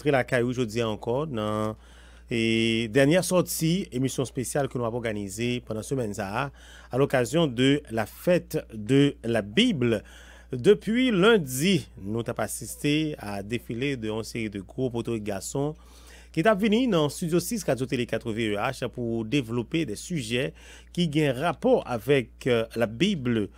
rentré la caille aujourd'hui encore dans et dernière sortie, émission spéciale que nous avons organisée pendant semaine à l'occasion de la fête de la Bible. Depuis lundi, nous avons assisté à défilé de une série de groupes auto garçons qui est venu dans Studio 6 Radio Télé 4 VEH pour développer des sujets qui ont un rapport avec la Bible.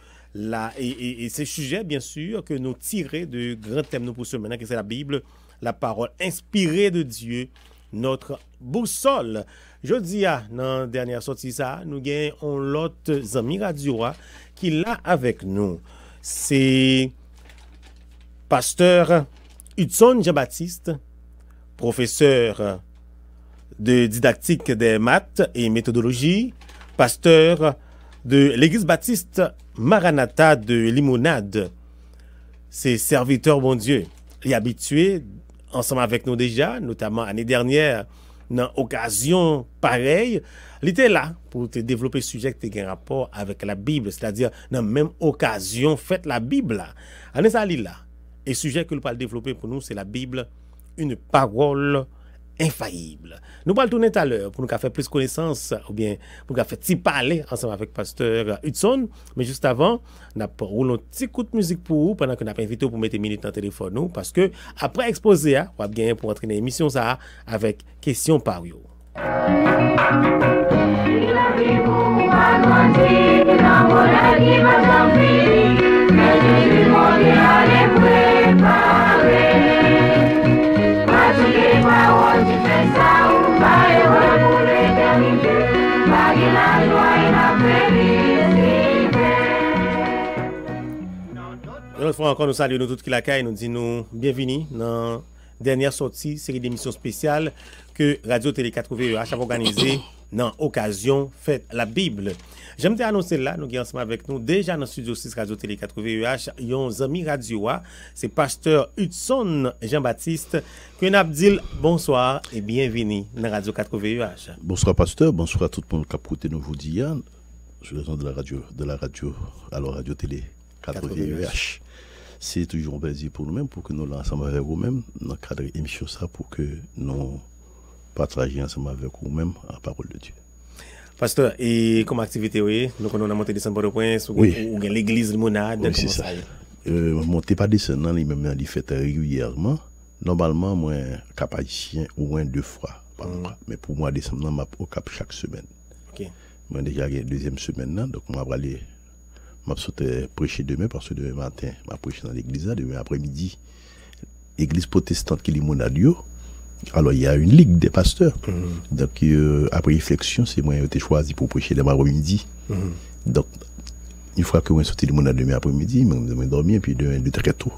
Et ces sujets, bien sûr, que nous tirons de grands thèmes pour ce maintenant, que c'est la Bible, la parole inspirée de Dieu, notre boussole. Jeudi, dans la dernière sortie, nous avons l'autre ami radio qui est là avec nous. C'est pasteur Hudson Jean-Baptiste, professeur de didactique des maths et méthodologie, pasteur de l'Église baptiste Maranatha de Limonade. C'est serviteur bon Dieu. Il est habitué ensemble avec nous déjà, notamment l'année dernière, dans occasion pareille. Il était là pour te développer ce sujet qui a un rapport avec la Bible, c'est-à-dire dans la même occasion, faites la Bible. On est là. Et le sujet que nous allons développer pour nous, c'est la Bible, une parole infaillible. Nous allons tourner tout à l'heure pour nous faire plus connaissance ou bien pour nous faire petit parler ensemble avec pasteur Hudson. Mais juste avant, nous roulons un petit coup de musique pour vous pendant que nous avons invité pour mettre minutes dans le téléphone nous parce que après exposé, on va bien pour entrer dans l'émission ça avec question par yo. Une fois encore, nous saluons nous tous qui la caille, nous disons bienvenue dans la dernière sortie, série d'émissions spéciales que Radio Télé 4 VEH a organisé dans l'occasion Fête la Bible. J'aime te annoncer là, nous sommes ensemble avec nous déjà dans le studio 6 Radio Télé 4 VEH, un ami radio, c'est pasteur Hudson Jean-Baptiste, que nous dit bonsoir et bienvenue dans Radio 4 VEH. Bonsoir pasteur, bonsoir à tout le monde qui a écouté nous vous dire, je suis de la radio, alors Radio Télé 4 VEH. C'est toujours un plaisir pour nous-mêmes, pour que nous l'ensemble avec vous-mêmes, dans le cadre de l'émission, pour que nous partagions ensemble avec vous-mêmes la parole de Dieu. Pasteur, et comme activité, oui, nous avons monté descendre Port-au-Prince, ou l'église Limonade. Oui, c'est ça. Monter pas descendre, même il fait régulièrement. Normalement, moi, cap haïtien, au moins 2 fois par mois. Mais pour moi, descendre, je au cap chaque semaine. Ok. Moi, déjà, il y a 2e semaine, donc je vais aller. Je prêcher demain parce que demain matin, je vais prêcher dans l'église, demain après-midi, l'église protestante qui est Limonade. Alors il y a une ligue des pasteurs. Donc après réflexion, c'est moi qui ai été choisi pour prêcher demain après-midi. Donc une fois que je suis sorti de Limonade demain après-midi, je vais dormir et puis de très tôt.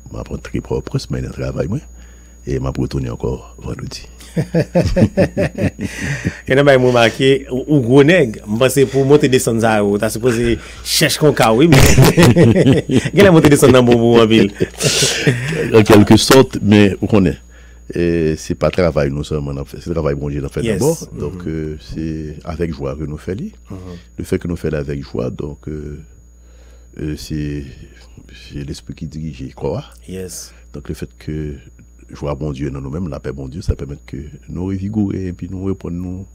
Je vais prendre très propre, je vais travail et je vais retourner encore vendredi. Et là, je remarqué, ou gros nègre, je pense pour monter descendre ça, tu as supposé chercher qu'on cas, oui, mais quelle est montée descendre dans Bobo en ville? En quelque sorte, mais vous connaissez. C'est pas travail nous seulement c'est travail bon Dieu d'en faire d'abord. Donc c'est avec joie que nous faisons. Le fait que nous faisons avec joie, donc c'est l'esprit qui dirige, quoi. Yes. Donc le fait que joie bon Dieu dans nous-mêmes, la paix bon Dieu, ça permet que nous revigorer et puis nous reprendre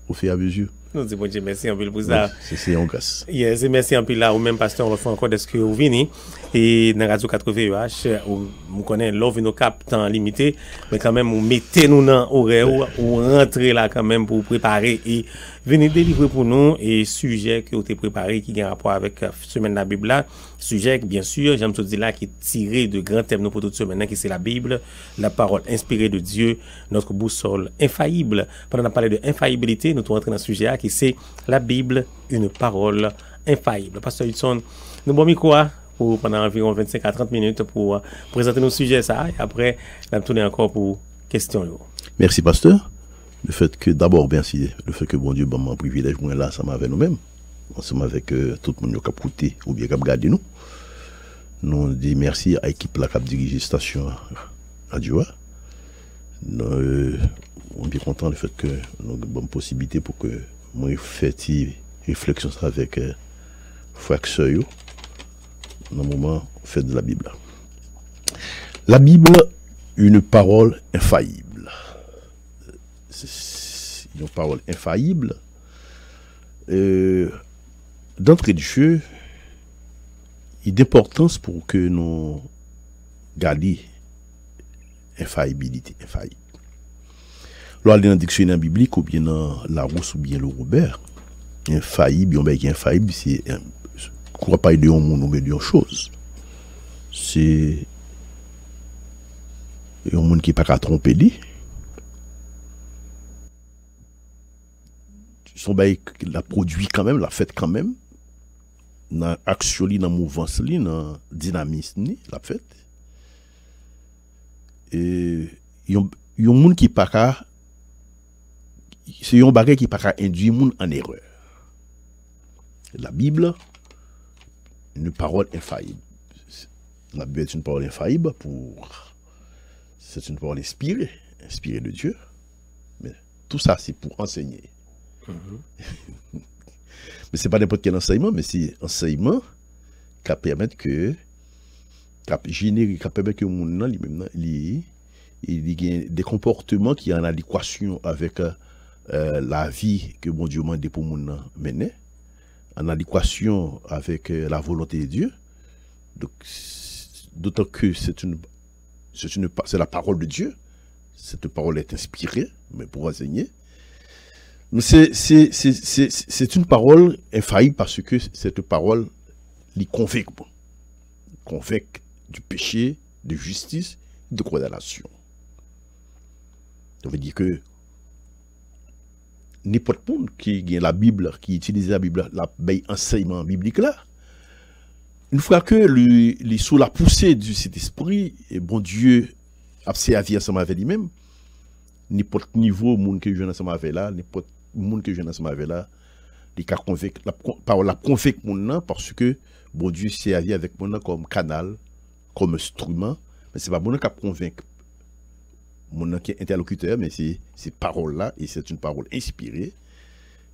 au fur et à mesure. Nous disons bon Dieu, merci en pile pour ça. C'est en grâce. Yes, merci en pile là, ou même pasteur, on refait encore de ce que vous venez. Et dans Radio 4 VEH, vous connaissez l'offre nos cap temps limité, mais quand même, vous mettez nous dans l'horaire, ou rentrez là quand même pour préparer et venez délivrer pour nous et sujet que vous avez préparé qui a un rapport avec semaine de la Bible là. Sujet, bien sûr, j'aime te dire là, qui est tiré de grands thèmes pour toute semaine, qui c'est la Bible, la parole inspirée de Dieu, notre boussole infaillible. Pendant qu'on a parlé de infaillibilité, nous sommes entrés dans ce sujet là, qui c'est la Bible, une parole infaillible. Pasteur Hudson, nous bon micro pour pendant environ 25 à 30 minutes pour présenter nos sujets ça et après on va tourner encore pour questions. Merci pasteur. Le fait que d'abord merci le fait que bon Dieu m'a privilège moi là ça avec nous-mêmes ensemble avec tout le monde qui a écouté ou bien qui a regardé nous. Nous dit merci à l'équipe là qui a dirigé station radio. On est bien content le fait que nous avons une bonne possibilité pour que moi fasse réflexion avec frère sœur dans le moment fait de la Bible. La Bible, une parole infaillible. C'est une parole infaillible. D'entrée de jeu, il est d'importance pour que nous gardions infaillibilité, infaillible. Lorsqu'on est dans le dictionnaire biblique ou bien dans Larousse ou bien le Robert, infaillible, infaillible, c'est je ne crois pas de un monde mais d'une chose. C'est un monde qui n'est pas qu'à tromper lui. Son bail la produit quand même, la fait quand même. Dans l'action, dans la mouvance, dans le dynamisme, la fait. Et il y a un monde qui n'est pas qu'à. C'est un bagage qui n'est pas qu'à induire le monde en erreur. La Bible, une parole infaillible. La Bible est une parole infaillible c'est une parole inspirée de Dieu. Mais tout ça, c'est pour enseigner. Mais ce n'est pas n'importe quel enseignement, mais c'est un enseignement qui permet que le monde il y a des comportements qui sont en adéquation avec la vie que bon Dieu m'a demandé pour monde mener, en adéquation avec la volonté de Dieu. Donc, d'autant que c'est la parole de Dieu. Cette parole est inspirée, mais pour enseigner. Mais c'est une parole infaillible parce que cette parole les convainc du péché, de justice, de condamnation. Ça veut dire que n'importe qui a la Bible, qui utilise la Bible, l'enseignement biblique là, une fois que sous la poussée de cet esprit, et bon Dieu a servi ensemble avec lui-même, n'importe niveau monde que je viens ensemble avec là, n'importe monde que je viens ensemble avec là, il a convaincu la convainc monde parce que bon Dieu servi avec moi comme canal, comme instrument, mais c'est pas bon qui a convaincre mon qui est interlocuteur, mais c'est ces paroles là et c'est une parole inspirée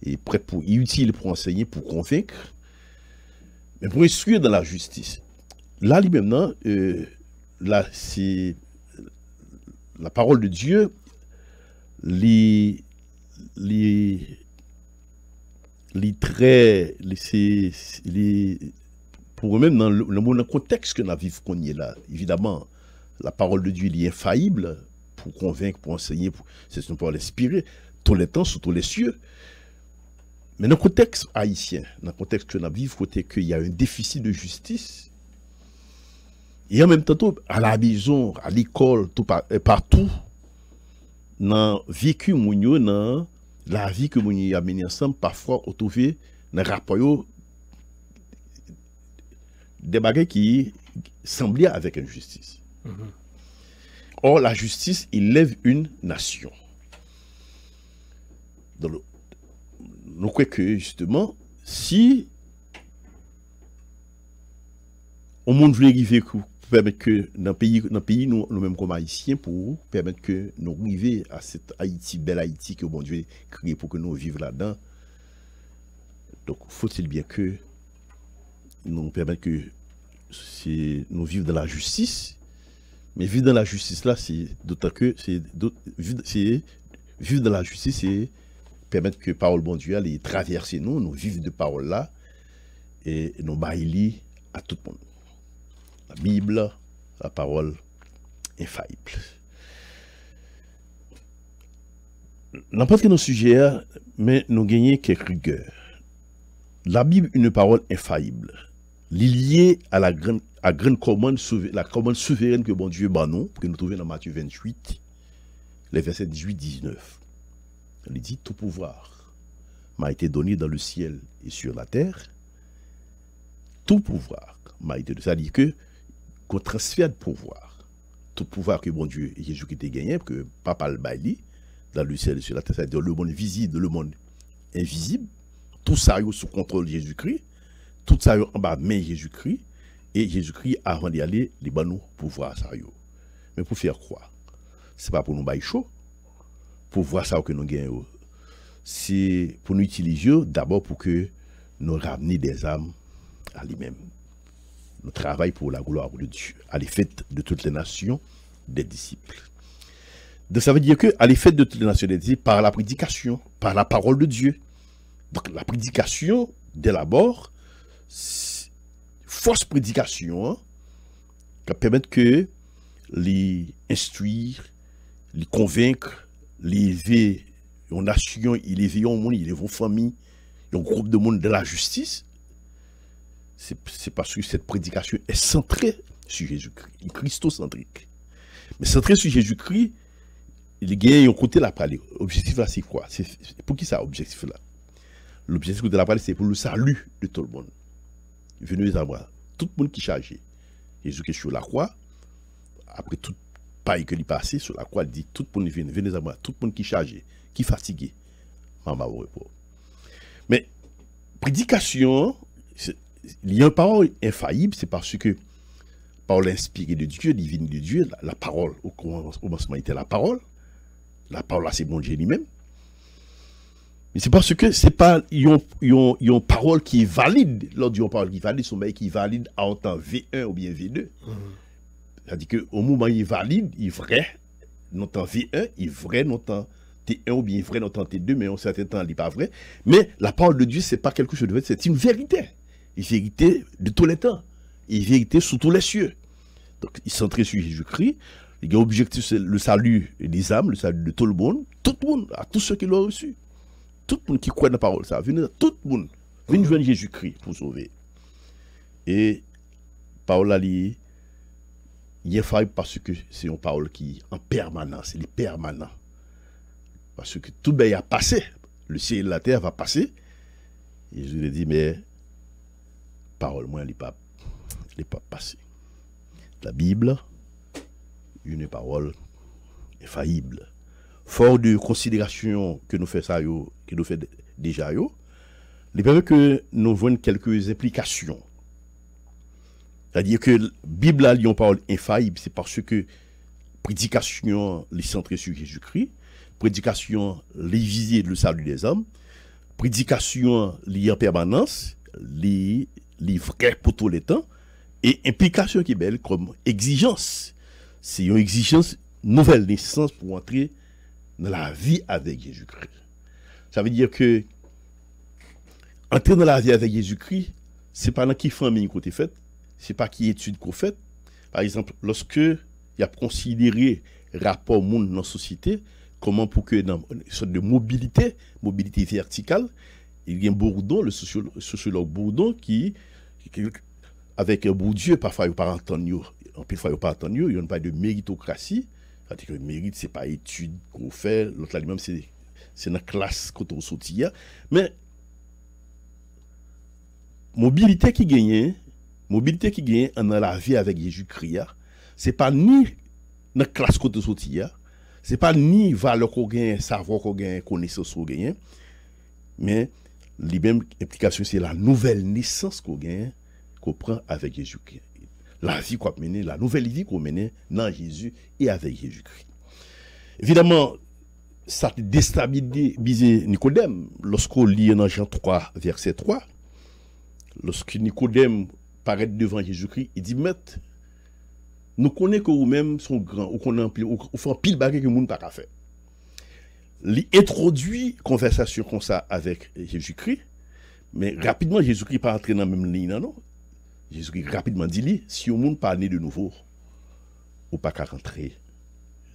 et prête pour utile pour enseigner, pour convaincre, mais pour instruire dans la justice. Là lui-même là c'est la parole de Dieu pour eux-mêmes dans le contexte que nous vivons qu'on y est là, évidemment la parole de Dieu est infaillible pour convaincre, pour enseigner, c'est une parole inspirée tous les temps, sur tous les cieux. Mais dans le contexte haïtien, dans le contexte que nous vivons, côté qu'il y a un déficit de justice, et en même temps, à la maison, à l'école, partout, dans le vécu, dans la vie que nous avons menée ensemble, parfois, on trouve dans le rapport des bagages qui semblaient avec injustice. Or, la justice, il lève une nation. Donc, nous croyons que, justement, si on monde voulait arriver pour permettre que dans le pays nous-mêmes comme haïtiens, pour permettre que nous arrivions à cette Haïti, belle Haïti que bon Dieu a créé pour que nous vivions là-dedans, donc faut-il bien que nous permettre que nous vivions dans la justice. Mais vivre dans la justice là, c'est d'autant que vivre dans la justice, c'est permettre que parole bon Dieu allait traverser nous vivons de parole là et nous bailler à tout le monde. La Bible, la parole infaillible. N'importe quel sujet, mais nous gagnons quelques rigueurs. La Bible, une parole infaillible, liée à la grande commande, la commande souveraine que bon Dieu bat nous, que nous trouvons dans Matthieu 28, les versets 18-19. Il dit, tout pouvoir m'a été donné dans le ciel et sur la terre. Tout pouvoir m'a été donné. C'est-à-dire qu'on transfère de pouvoir. Tout pouvoir que bon Dieu et Jésus qui était gagné, que Papa le baili dans le ciel et sur la terre, c'est-à-dire le monde visible, le monde invisible. Tout ça est sous contrôle de Jésus-Christ. Tout ça est en bas de Jésus-Christ. Et Jésus-Christ, avant d'y aller, les nous pouvoir ça. Mais pour faire quoi? Ce n'est pas pour nous bailler chaud. Pour voir ça que nous gagnons. C'est pour nous utiliser d'abord pour que nous ramenions des âmes à lui-même. Nous travaillons pour la gloire de Dieu, à l'effet de toutes les nations des disciples. Donc ça veut dire qu'à l'effet de toutes les nations des disciples, par la prédication, par la parole de Dieu. Donc la prédication, dès l'abord, force prédication, hein, qui permet que les instruire, les convaincre, les élever en nation, les élever en monde, les élever en famille, un groupe de monde de la justice. C'est parce que cette prédication est centrée sur Jésus-Christ, christocentrique. Mais centrée sur Jésus-Christ, il y a un côté là parler. L'objectif là, c'est quoi? C'est pour qui ça, objectif là? L'objectif de la parole, c'est pour le salut de tout le monde. Venez à moi. Tout le monde qui est chargé. Jésus qui est sur la croix, après tout paille que lui passé sur la croix, il dit tout le monde venez à moi. Tout le monde qui est chargé, qui est fatigué. Maman au repos. Mais prédication, il y a une parole infaillible, c'est parce que parole inspirée de Dieu, divine de Dieu, la parole, au commencement était la parole là c'est bon Dieu lui-même. Mais c'est parce que c'est pas une parole qui est valide. Lors d'une parole qui est valide, son qui est valide en temps V1 ou bien V2. C'est-à-dire qu'au moment où il est valide, il est vrai, non temps V1, il est vrai, non temps T1 ou bien vrai, non temps T2, mais en certain temps, il n'est pas vrai. Mais la parole de Dieu, c'est pas quelque chose de vrai, c'est une vérité. Une vérité de tous les temps. Une vérité sous tous les cieux. Donc, il est centré sur Jésus-Christ. Il y a objectif, c'est le salut des âmes, le salut de tout le monde, à tous ceux qui l'ont reçu. Tout le monde qui croit dans la parole, ça. Venez, tout le monde. Venez joindre Jésus-Christ pour sauver. Et parole là, il est faillible parce que c'est une parole qui est en permanence, elle est permanente. Parce que tout bien a passé. Le ciel et la terre va passer. Et Jésus lui dit, mais parole, moi, elle n'est pas passée. La Bible, une parole infaillible. Fort de considération que nous faisons ça, que nous fait déjà, il permet que nous voyons quelques implications. C'est-à-dire que la Bible a une parole infaillible, c'est parce que prédication est centrée sur Jésus-Christ, prédication les viser le salut des hommes, prédication liée en permanence, les vrais pour tous les temps, et implication qui est belle comme exigence. C'est une exigence nouvelle naissance pour entrer dans la vie avec Jésus-Christ. Ça veut dire que entrer dans la vie avec Jésus-Christ, c'est pas dans qui famille qu'on fait, c'est pas qui étude qu'on fait. Par exemple, lorsque il y a considéré rapport monde dans la société, comment pour que dans une sorte de mobilité verticale, il y a Bourdon, le sociologue Bourdon, qui avec Bourdieu, parfois il n'y a pas entendu, parfois il n'y a pas entendu, il n'y a pas de méritocratie. C'est-à-dire que le mérite, ce n'est pas étude qu'on fait, l'autre là lui-même, c'est dans la classe qu'on a sorti. Mais mobilité qui gagne dans la vie avec Jésus-Christ, ce n'est pas ni dans la classe qu'on a sorti, ce n'est pas ni valeur qu'on gagne, savoir qu'on gagne, connaissance qu'on gagne, mais les mêmes implications, c'est la nouvelle naissance qu'on gagne, qu'on prend avec Jésus-Christ. La vie qu'on mène, la nouvelle vie qu'on mène dans Jésus et avec Jésus-Christ. Évidemment, ça déstabilise Nicodème. Lorsqu'on lit dans Jean 3, verset 3, lorsque Nicodème paraît devant Jésus-Christ, il dit, Maître, nous connaissons que vous-même sont grands, ou qu'on a fait pile baguette que le monde n'a pas fait. Il introduit conversation comme ça avec Jésus-Christ, mais rapidement, Jésus-Christ pas entré dans la même ligne, non? Jésus-Christ rapidement dit, si le monde pas né de nouveau, ou pas qu'à rentrer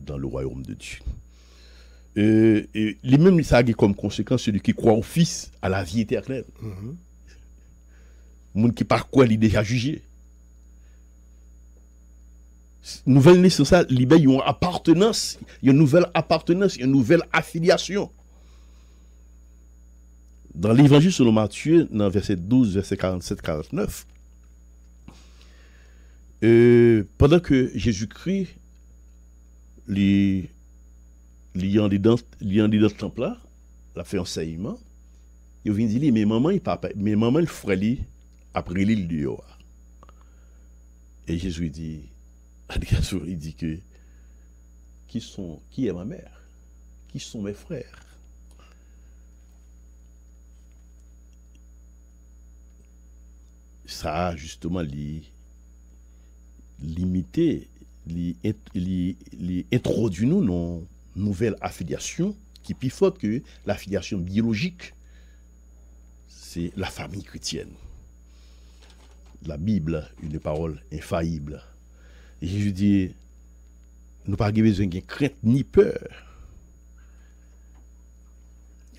dans le royaume de Dieu. Et lui-même, ça a comme conséquence celui qui croit au Fils, à la vie éternelle. Le monde qui par quoi il est déjà jugé. Nouvelle naissance, il y a une appartenance, il y a une nouvelle appartenance, il y a une nouvelle affiliation. Dans l'évangile selon Matthieu, dans verset 12, verset 47-49, pendant que Jésus-Christ li en dans le temple là, la fait enseignement, il vient dire mais maman il frère li après l'île de dehors. Et Jésus dit il dit que qui est ma mère? Qui sont mes frères? Ça a justement limité il introduit nous dans une nouvelle affiliation qui est plus forte que l'affiliation biologique. C'est la famille chrétienne. La Bible, une parole infaillible. Et je dis, nous pas besoin de crainte ni peur.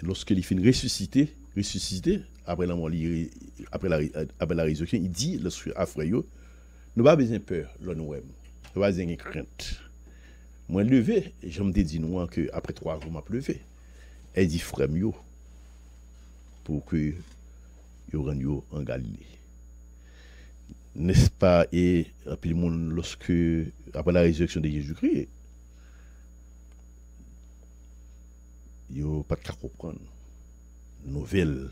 Lorsque il finit ressuscité, après la mort, après la résurrection, il dit, lorsque après yo, nous pas besoin de peur, là nous n'avons pas besoin de crainte. Moi levé, je me dis nous que après 3 jours m'a levé. Elle dit frère yo pour que yo rende yo en Galilée. N'est-ce pas, et puis le monde lorsque après la résurrection de Jésus-Christ, yo pas de comprendre nouvelle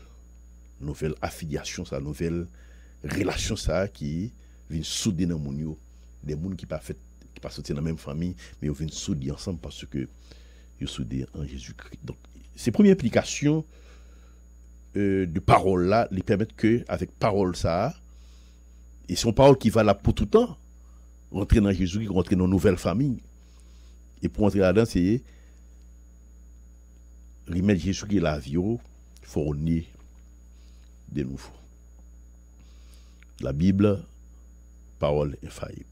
affiliation, ça nouvelle relation ça qui vient souder dans mon yo, des monde qui pas sorti dans la même famille mais ils viennent souder ensemble parce que ils soudés en Jésus-Christ. Donc ces premières implications de parole là les permettent que avec parole ça et son parole qui va là pour tout le temps rentrer dans Jésus, rentrer dans une nouvelle famille. Et pour entrer là-dedans, c'est remettre Jésus qui est la vie, il faut nier de nouveau. La Bible, parole infaillible.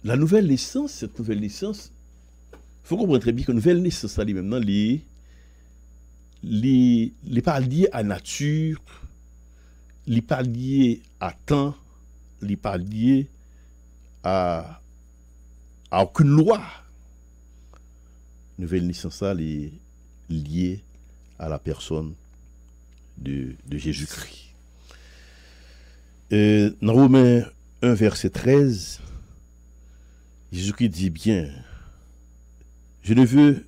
La nouvelle naissance, cette nouvelle naissance, il faut comprendre très bien que nouvelle naissance, ça dit maintenant, les pas lié à nature, les pas lié à temps, les pas lié à aucune loi. Nouvelle naissance, ça est lié à la personne de Jésus-Christ. Dans Romains 1, verset 13, Jésus-Christ dit bien, je ne veux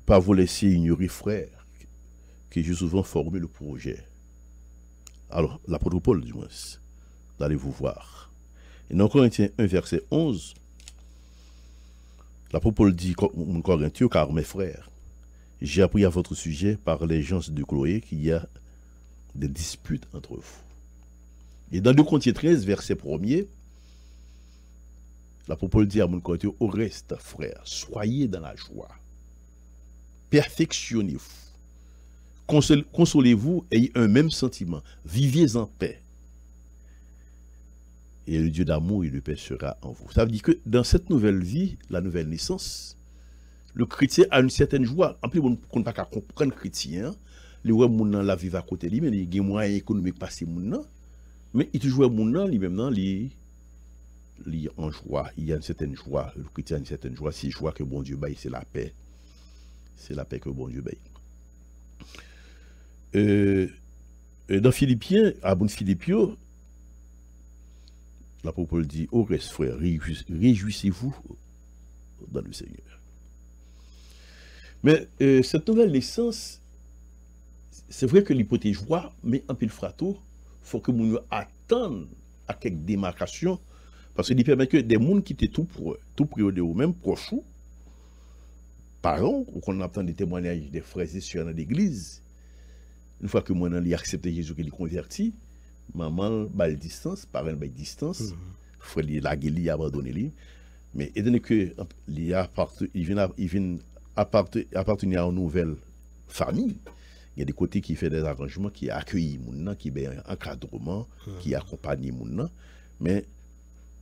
pas vous laisser ignorer, frères, que j'ai souvent formé le projet. Alors, l'apôtre Paul, du moins, allez-vous voir. Et dans Corinthiens 1, verset 11, l'apôtre Paul dit, mon Corinthiens, car mes frères, j'ai appris à votre sujet par les gens de Chloé qu'il y a des disputes entre vous. Et dans 2 Corinthiens 13, verset 1er, l'apôtre Paul dit à mon Corinthiens, au reste, frères, soyez dans la joie, perfectionnez-vous, consolez-vous, ayez un même sentiment, vivez en paix. Et le Dieu d'amour et de paix sera en vous. Ça veut dire que dans cette nouvelle vie, la nouvelle naissance, le chrétien a une certaine joie. En plus, on ne peut pas comprendre le chrétien. Les gens qui la vivent à côté de lui, mais il y a moyens économiques passer moun. Mais il toujours moun lui-même en joie. Il y a une certaine joie. Le chrétien a une certaine joie. C'est joie que bon Dieu baille, c'est la paix. C'est la paix que bon Dieu baille. Dans Philippiens, à bon Philippio, l'apôtre Paul dit, au reste, frère, réjouissez-vous dans le Seigneur. Mais cette nouvelle naissance, c'est vrai que l'hypothèse joie, mais en pile frato, il faut que nous attendons à quelques démarcations, parce qu'il permet que des gens qui étaient tout près de eux-mêmes, proches, parents, ou qu'on attend des témoignages des frères et sœurs dans l'église, une fois que moi, j'ai accepté Jésus qui est converti, maman a distance, parents a distance, frère la guéli abandonné lui, mais étant donné que il vient appartenir à une nouvelle famille, il y a des côtés qui fait des arrangements, qui accueillent moun, qui ben encadrement, qui accompagnent moun. Mais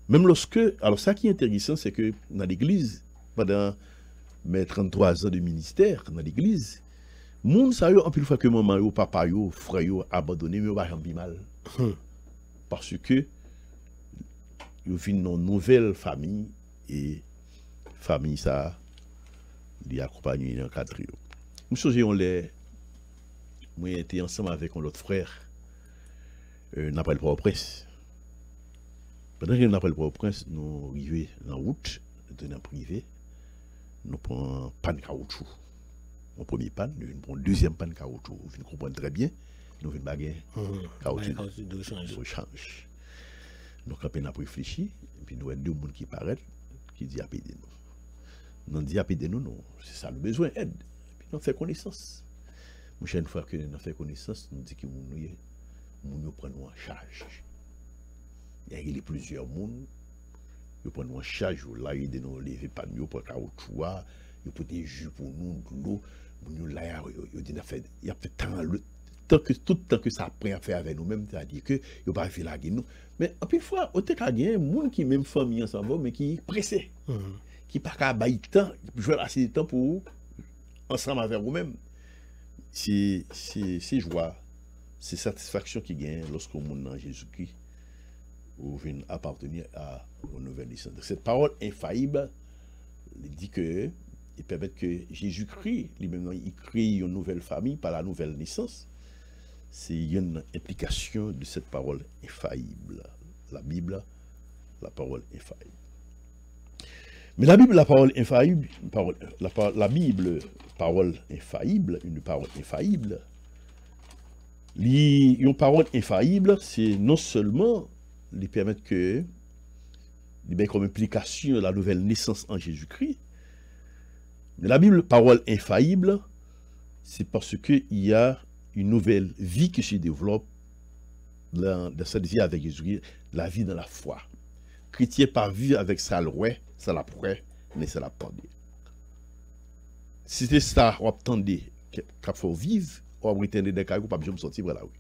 même lorsque, alors ça qui est intéressant, c'est que dans l'église, pendant mes 33 ans de ministère dans l'église, moun sa yo en plus fois que maman yo, papa yo, frère yo abandonné, mais yo pas jamais mal. Parce que yo vinn dans une nouvelle famille et famille ça li accompagner encadrer. Nous songeons les moi j'étais ensemble avec un autre frère n'appelle pas au prince. Pendant que n'appelle pas au prince, nous arrivons en route, dans privé, nous prenons panne caoutchouc. Mon premier panne, nous prenons deuxième panne caoutchouc. Vous comprenez très bien, nous venons baguer caoutchouc de rechange. Donc après nous réfléchi, et puis nous avons deux personnes qui paraissent, qui disent appelez nous. Nous disons appelez nous, c'est ça le besoin aide. Et puis nous fait connaissance. Une fois que nous fait connaissance, nous disons que nous prenons en charge. Il y a plusieurs mondes. Ils prennent un charge, là, ils nous lever pas nous pour caoutchouc, ils prennent des jus pour nous, de l'eau. Nous là, il y a fait tant que tout le temps que ça prend à faire avec nous-mêmes, c'est-à-dire que il pas fait la nous. Mais en plus fois, au cas il y a des gens qui même famille ensemble, mais qui est pressé, qui pas qu'à bailler temps, jouer assez de temps pour ensemble avec vous-même. C'est joie, c'est satisfaction qui gagne lorsqu'on monte dans Jésus-Christ ou vient appartenir à une nouvelle naissance. Cette parole infaillible dit que il permet que Jésus-Christ, lui-même, il crée une nouvelle famille par la nouvelle naissance. C'est une implication de cette parole infaillible. La Bible, la parole infaillible. Mais la Bible, la parole infaillible, la Bible, parole infaillible, une parole infaillible. Une parole infaillible, c'est non seulement lui permettre que, comme implication la nouvelle naissance en Jésus-Christ, mais la Bible, parole infaillible, c'est parce qu'il y a une nouvelle vie qui se développe dans cette vie avec Jésus-Christ, la vie dans la foi. Chrétien pas vivre avec ça le ouais, ça la pourrait, mais ça la pendait. Si c'est ça, on attendait qu'il faut vivre, on va retenir des cas, on ne peut pas sortir voilà oui.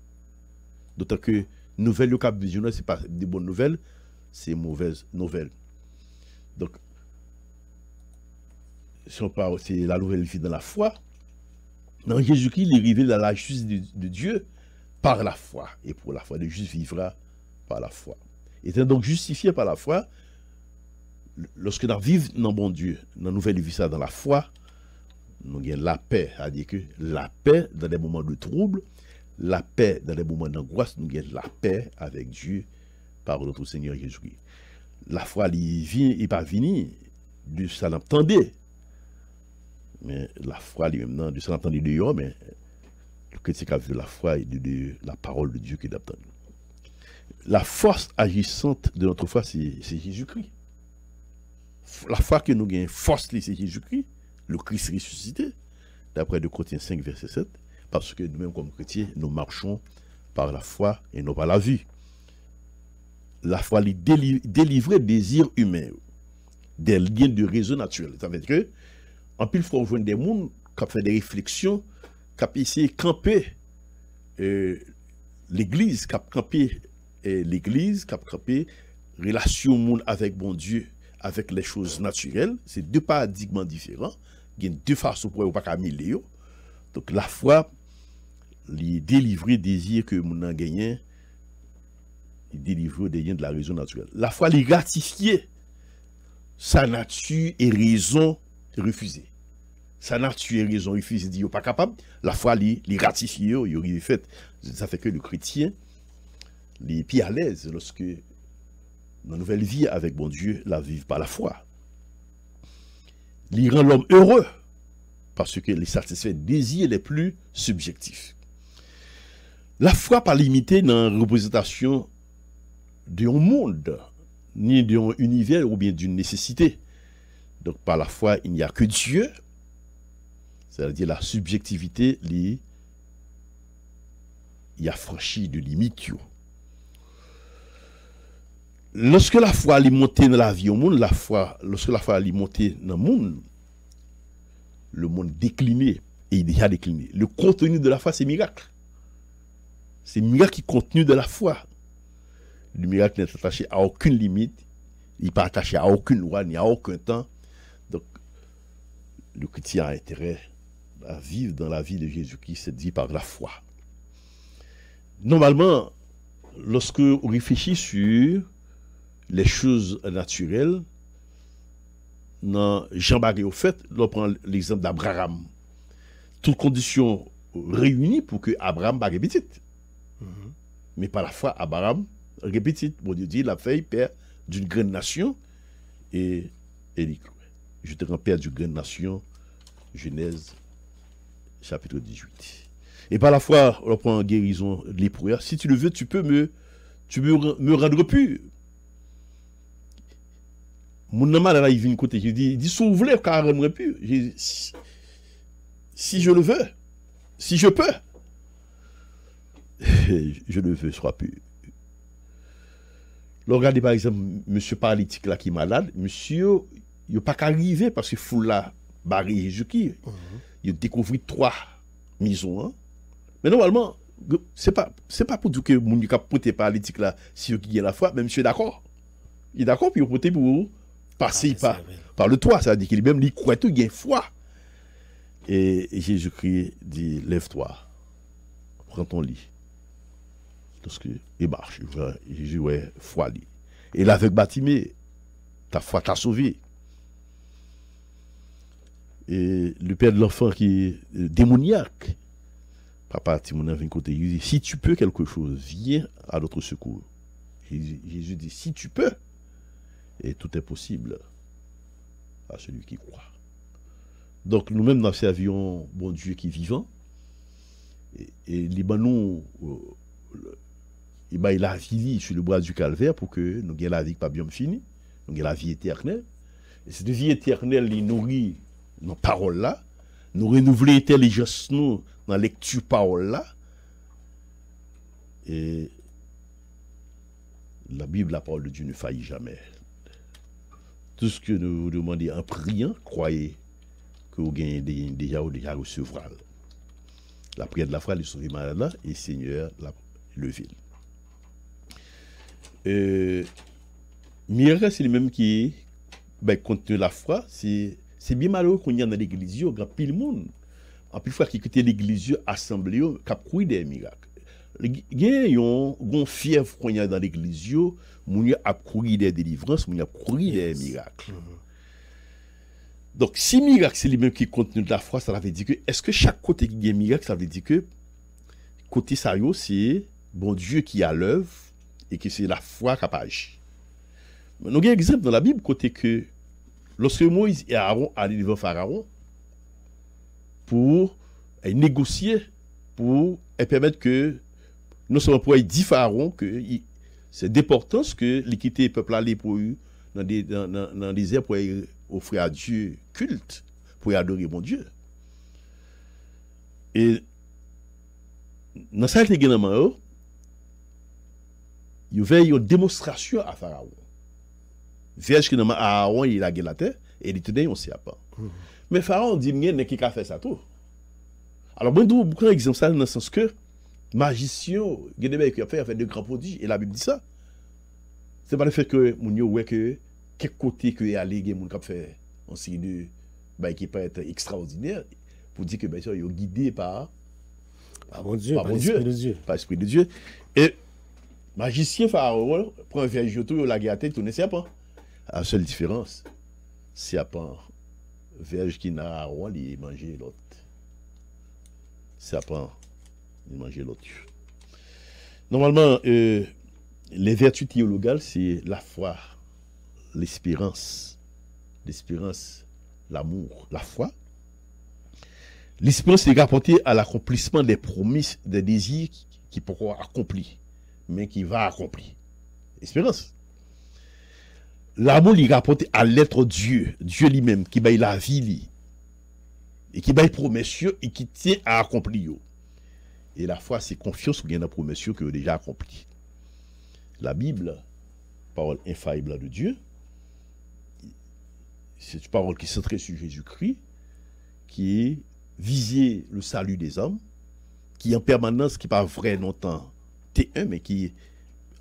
D'autant que nouvelles cap visionnaire, c'est pas des bonnes nouvelles, c'est mauvaises nouvelles. Donc si on parle, c'est la nouvelle vie dans la foi. Dans Jésus-Christ, il est révélé dans la justice de Dieu par la foi. Et pour la foi, le juste vivra par la foi. Étant donc justifié par la foi, lorsque nous vivons dans bon Dieu, dans la nouvelle vie ça dans la foi, nous avons la paix, c'est-à-dire que la paix dans des moments de trouble, la paix dans des moments d'angoisse, nous avons la paix avec Dieu par notre Seigneur Jésus-Christ. La foi, il n'est pas venu de ça l'entendait. Mais la foi, lui-même, de ça l'entendait dehors, mais le chrétien qui a vu la foi et de la parole de Dieu qui est entendu. La force agissante de notre foi, c'est Jésus-Christ. La foi que nous gagnons, force, c'est Jésus-Christ, le Christ ressuscité, d'après 2 Corinthiens 5, verset 7, parce que nous-mêmes, comme chrétiens, nous marchons par la foi et non par la vue. La foi, les délivrer des désirs humains, des liens de raison naturelle. Ça veut dire que, en plus, il faut rejoindre des gens qui ont fait des réflexions, qui ont essayé de camper l'église, qui ont campé l'église, qui ont campé relation monde avec bon Dieu, avec les choses naturelles. C'est deux paradigmes différents. Il y a deux façons pour ne pas mêler. Donc la foi, les délivrer des désirs que nous avons gagnés, les délivrer des liens de la raison naturelle. La foi, les gratifier sa nature et raison refusée. Sa nature et raison refusée, dit pas capable. La foi, les ratifier, il fait. Ça fait que le chrétien, les plus à l'aise lorsque dans la nouvelle vie avec bon Dieu, la vivent par la foi. Il rend l'homme heureux parce que les satisfait désirs les plus subjectifs. La foi pas limitée dans la représentation d'un monde, ni d'un univers ou bien d'une nécessité. Donc par la foi, il n'y a que Dieu, c'est-à-dire la subjectivité, il y a franchi de limites. Lorsque la foi est montée dans la vie au monde, lorsque la foi est montée dans le monde décliné, et il déjà décliné. Le contenu de la foi, c'est miracle. C'est miracle qui est contenu de la foi. Le miracle n'est attaché à aucune limite, il n'est pas attaché à aucune loi, ni à aucun temps. Donc, le chrétien a intérêt à vivre dans la vie de Jésus-Christ, c'est dit par la foi. Normalement, lorsque on réfléchit sur les choses naturelles, dans Jean-Barré au fait, on prend l'exemple d'Abraham. Toutes conditions réunies pour que Abraham ne soit petit. Mais par la foi, Abraham est petit. Bon Dieu dit, il a fait père d'une grande nation et il je te rends père d'une grande nation. Genèse chapitre 18. Et par la foi, on prend guérison de lépreux. Si tu le veux, tu peux me rendre pur. Mon nom là, il vient côté, il dit, si vous voulez, car rendre pur. Si je le veux, si je peux, je le veux, sois pur. Regardez par exemple, monsieur paralytique là qui est malade, monsieur, il n'a pas qu'à arriver parce que foule là, barré Jésus-Christ. Il a découvert 3 maisons. Hein. Mais normalement, c'est pas pour dire que mon cap poté paralytique là, si il y a la foi, mais monsieur est d'accord. Il est d'accord, puis il poté pour passer par le toit. Ça veut dire qu'il même il croit tout, il a foi. Et Jésus-Christ dit, lève-toi, prends ton lit. Parce que il marche. Jésus, ouais, foi lui. Et l'aveugle Bartimée, ta foi t'a sauvé. Et le père de l'enfant qui est démoniaque, papa Timon vient côté, il dit, si tu peux quelque chose, viens à notre secours. Jésus dit, si tu peux, et tout est possible à celui qui croit. Donc nous-mêmes nous servions bon Dieu qui est vivant, et nous il a la vie sur le bois du calvaire pour que nous ayons la vie pas bien finie, nous ayons la vie éternelle. Et cette vie éternelle, il nourrit nos paroles là, nous renouveler l'intelligence nous dans la lecture parole là. Et la Bible, la parole de Dieu ne faillit jamais. Tout ce que nous vous demandons en priant, croyez que vous gagnez déjà recevrez. La prière de la foi, le sauver malade là, et Seigneur l'a levé. Miracle, c'est le même qui contre la foi, c'est bien malheureux qu'on y a dans l'église, il y a pile monde. En plus, il faut qu'il quitte l'église, assemblée, qui a pris des miracles. Il y a une fièvre qu'on y a dans l'église, il a pris des délivrances, il a pris des miracles. Donc, si miracle, c'est le même qui contenu de la foi, ça veut dire que, est-ce que chaque côté qui y a miracle, ça veut dire que, côté ça, c'est bon Dieu qui a l'œuvre, et que c'est la foi qui a agi. Nous avons un exemple dans la Bible, côté que lorsque Moïse et Aaron allaient devant Pharaon pour négocier, pour permettre que, non seulement pour dire Pharaon que c'est d'importance que l'équité du peuple allait pour eux dans le désert pour offrir à Dieu culte, pour adorer mon Dieu. Et dans cette également, il y avait une démonstration à Pharaon. Vierge qui n'a Aaron, il a gagné la terre, et il tenait, on ne sait pas. Mais Pharaon dit, il n'y a qui a fait ça tout. Alors, moi, je prends un exemple ça dans le sens que, magicien, il y a qui a fait de grands prodiges, et la Bible dit ça. C'est pas le fait que, mon Dieu, ouais, que, quel côté que est allé, il y a qui a fait un signe de, qui peut être extraordinaire, pour dire que, bien sûr, il est guidé par mon Dieu, par l'Esprit de Dieu. Par l'Esprit de Dieu. Et, magicien Pharaon prend un vierge autour, la gâté, tourne serpent. La seule différence, serpent, vierge qui n'a Aaron, il mangeait l'autre. Serpent, il mangeait l'autre. Normalement, les vertus théologales, c'est la foi, l'espérance, l'amour, la foi. L'espérance est rapportée à l'accomplissement des promesses, des désirs qui pourront accomplir, mais qui va accomplir. Espérance. L'amour est rapporté à l'être Dieu, Dieu lui-même, qui baille la vie, et qui baille promesses, et qui tient à accomplir. Et la foi, c'est confiance ou bien la promesse que vous déjà accompli. La Bible, parole infaillible de Dieu, c'est une parole qui est centrée sur Jésus-Christ, qui est viser le salut des hommes, qui est en permanence, qui n'est pas vrai longtemps T1, mais qui est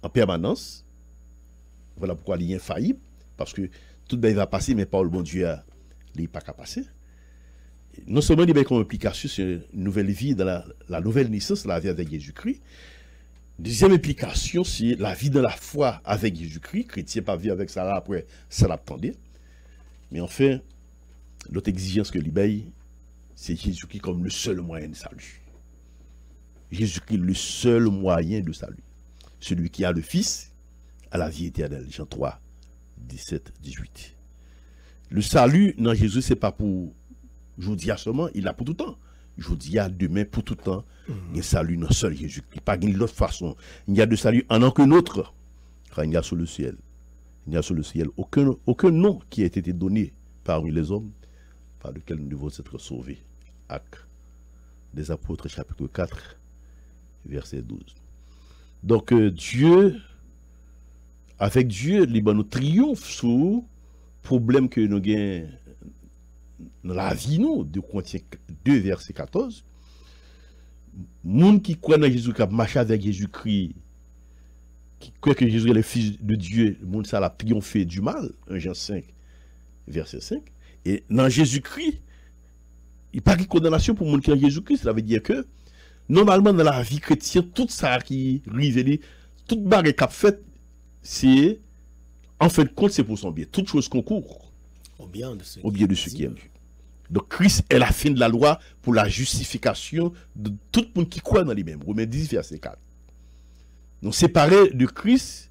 en permanence. Voilà pourquoi il est infaillible, parce que tout le monde va passer, mais par le bon Dieu, il n'est pas qu'à passer. Non seulement il y a une implication sur une nouvelle vie, dans la nouvelle naissance, la vie avec Jésus-Christ. Deuxième implication, c'est la vie dans la foi avec Jésus-Christ. Chrétien pas vivre avec ça après, ça l'attendait. Mais enfin, l'autre exigence que l'Ibaï, c'est Jésus-Christ comme le seul moyen de salut. Jésus-Christ, le seul moyen de salut. Celui qui a le Fils a la vie éternelle. Jean 3, 17, 18. Le salut dans Jésus, ce n'est pas pour aujourd'hui seulement, il a pour tout le temps. Aujourd'hui, demain, pour tout le temps, il y a salut dans seul Jésus. Il n'y a pas d'une autre façon. Il y a de salut en aucun autre. Car il y a sur le ciel. Il n'y a sur le ciel aucun nom qui a été donné parmi les hommes par lequel nous devons être sauvés. Actes des Apôtres, chapitre 4, verset 12. Donc, Dieu avec Dieu, nous triomphe sur problème que nous avons dans la vie, nous, de Corinthiens 2, verset 14. Monde qui croit dans Jésus, qui a marché avec Jésus-Christ, qui croit que Jésus est le Fils de Dieu, le monde ça l'a triomphé du mal, 1 Jean 5, verset 5. Et dans Jésus-Christ, il n'y a pas de condamnation pour le monde qui est en Jésus-Christ. Ça veut dire que, normalement, dans la vie chrétienne, tout ça qui arrive, toute bagarre qu'a fait, c'est, en fin de compte, c'est pour son bien. Toute chose concourt Au bien de ceux qui aiment Dieu. Donc, Christ est la fin de la loi pour la justification de tout le monde qui croit dans lui-même. Romains 10, verset 4. Donc, séparés de Christ,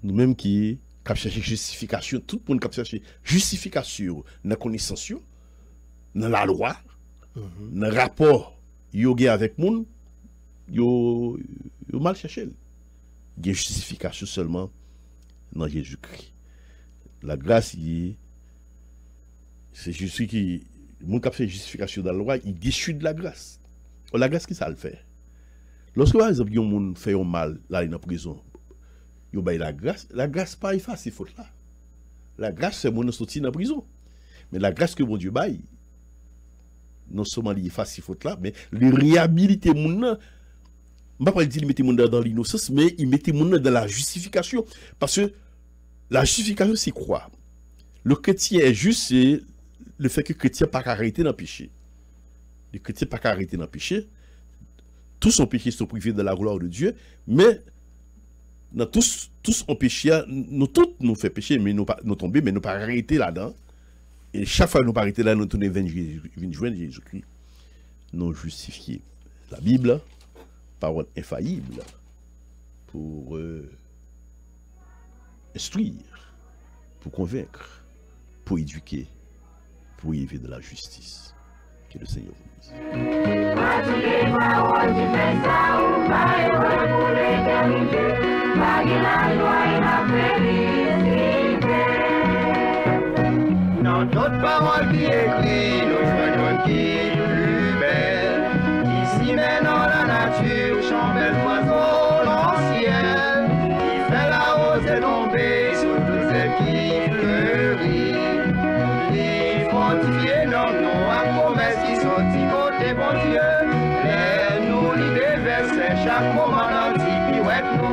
nous-mêmes qui cherchons justification, tout le monde qui cherche justification dans la connaissance, dans la loi, dans le rapport yoga avec le monde, yo mal cherché. Il y a justification seulement dans Jésus-Christ. La grâce, c'est Jésus qui, le monde qui fait justification dans la loi, il déchue de la grâce. La grâce, qui ça le fait? Lorsque, par exemple, un monde fait un mal, là, il est en prison, il y a la grâce pas efface ces fautes-là. La grâce, c'est mon sorti dans la prison. Mais la grâce que mon Dieu baille, non seulement il efface ces fautes-là, mais il réhabilite mon nom. Je ne vais pas dire qu'il mettait mon dans l'innocence, mais il mettait mon dans la justification. Parce que la justification, c'est quoi? Le chrétien est juste, c'est le fait que le chrétien n'a pas arrêté dans le péché. Le chrétien n'a pas arrêté dans le péché. Tous son péché sont privés de la gloire de Dieu, mais nous tous en péché, nous tous nous faisons péché, mais nous tombons, mais nous pas arrêter là-dedans. Et chaque fois que nous pas arrêter là, nous tournons vers Jésus-Christ, nous justifier. La Bible, parole infaillible, pour instruire, pour convaincre, pour éduquer, pour élever de la justice. Que le Seigneur vous bénisse. Dans toute parole qui écrit, nous joignons qui plus belle. Ici maintenant la nature chante belle oiseau dans le ciel. Qui fait la rose et tomber sur tous celles qui fleurissent. Les fortifiés dans nos promesses qui sont du côté bon Dieu. Les nous l'idée versets chaque moment dans le pirouette nous.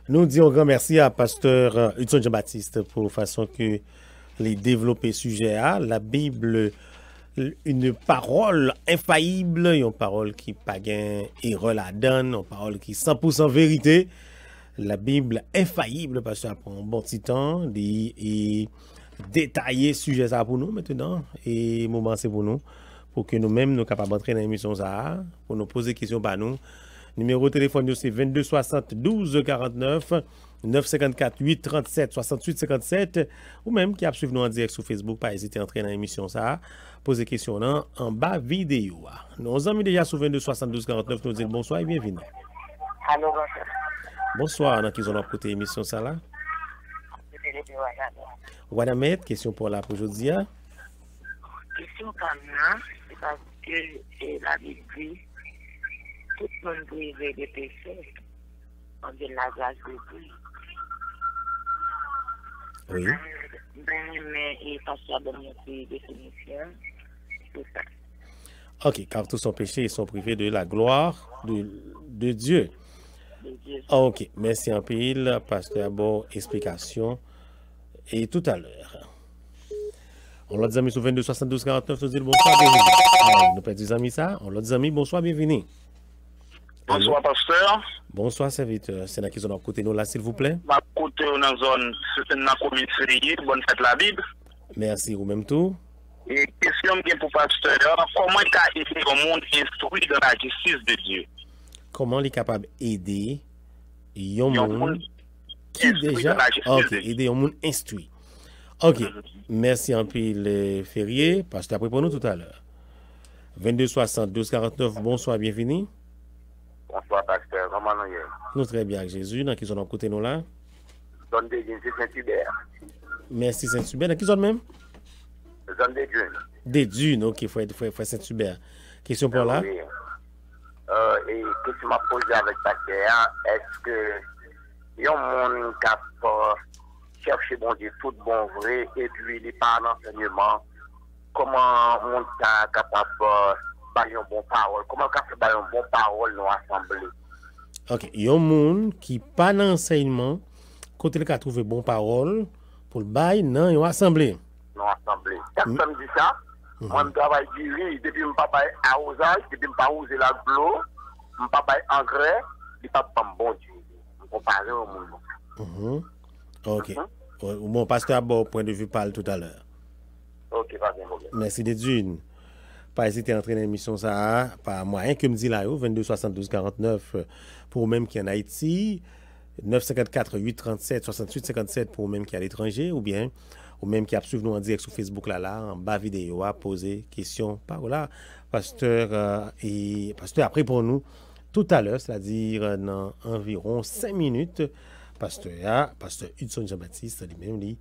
Nous disons grand merci à pasteur Hudson Jean-Baptiste pour la façon que les développer sujet à la Bible, une parole infaillible, une parole qui pas gain erreur la donne, une parole qui 100% vérité. La Bible infaillible parce que ça prend un bon petit temps et détailler sujet ça pour nous maintenant et moment c'est pour nous pour que nous-mêmes nous capables d'entrer dans l'émission ça pour nous poser des questions par nous. Numéro de téléphone c'est 22 60 12 49 954 8 37 68 57 ou même qui a suivi nous en direct sur Facebook, pas hésiter à entrer dans l'émission ça, poser des questions en bas vidéo. Nos amis déjà sur 22 72 49 nous disent bonsoir et bienvenue. Allô, bonsoir. Bonsoir, dans qui ont écouté l'émission ça là. Wadamet, question pour la aujourd'hui. Question comme ça, c'est parce que la Bible dit tout le monde privé des péchés, on dit la grâce de Dieu. Oui. Mais il passe à donner une définition, c'est ça. Ok, car tous sont péchés et sont privés de la gloire de Dieu. De Dieu. Ok, merci en pile, pasteur Bon, explication. Et tout à l'heure. On l'a dit amis sur 22 72 49, nous dit bonsoir, bienvenue. Nous perdons des amis ça. On l'a dit amis, bonsoir, bienvenue. Bonsoir, pasteur. Bonsoir, serviteur. C'est là qu'ils sont à côté de nous là, s'il vous plaît. Ma côté dans la zone, c'est dans la commune bonne fête la Bible. Merci, vous même tout. Et question pour pasteur, comment il a aidé le monde instruit dans la justice de Dieu? Comment il est capable d'aider un monde qui déjà? Ok, aider un monde instruit. Ok, merci en pile Ferrier, parce que après pour nous tout à l'heure. 22 60 12 49, bonsoir, bienvenue. Bonsoir, pasteur. Comment nous y est? Nous très bien avec Jésus, dans qui sont à côté nous là? Zone de Dune, c'est Saint-Hubert. Merci Saint-Hubert, dans qui zone même? Zone de Dune. Des dunes, ok, frère Saint-Hubert. Question pour là? Oui. Et qu'est-ce que m'a posé avec pasteur? Est-ce que il y a un monde qui a cherché bon Dieu tout bon vrai et puis il pas d'enseignement? Comment on est capable de faire une bonne parole? Comment on peut faire une bonne parole dans l'assemblée? Ok, il y a un monde qui pas d'enseignement, côté le a trouvé bonne parole pour le bail dans une assemblée. Dans l'assemblée. Quand ça me dit ça, moi je travaille du riz, depuis que je ne pas arrosage, depuis que je ne pas arroser la l'eau, je ne pas engrais, je ne pas bon Dieu. Je compare au monde. Ok. Bon, pasteur, bon point de vue parle tout à l'heure. Ok, pas de problème. Merci de Dune. Pas hésiter à entrer dans l'émission ça, par moyen que me dit là, 22 72 49 pour même qui est en Haïti, 954 837 68 57 pour même qui est à l'étranger, ou même qui a suivi nous en direct sur Facebook là, en bas vidéo, à poser question par là, pasteur après pour nous tout à l'heure, c'est-à-dire dans environ 5 minutes, pasteur Hudson Jean-Baptiste lui-même dit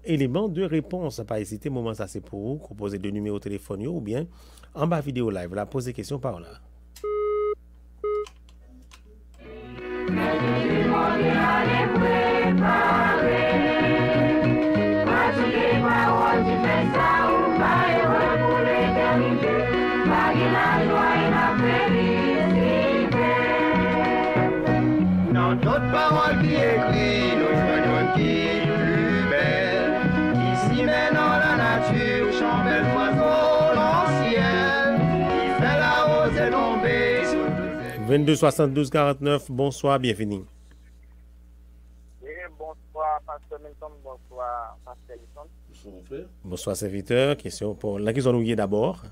élément de réponse. Pas hésiter, moment ça c'est pour vous, composer deux numéros de téléphone ou bien en bas vidéo live, là, poser question par là. Dans d'autres paroles qui écrit, nous joignons qui plus belle. Ici maintenant la nature chante belle oiseau dans le ciel. Qui fait la rose est tombée sur toutes les... 22 72 49, bonsoir, bienvenue. Oui, bonsoir, pasteur Milton, bonsoir, pasteur Lisson. Bonsoir mon frère. Bonsoir serviteur, question pour la question nous d'abord.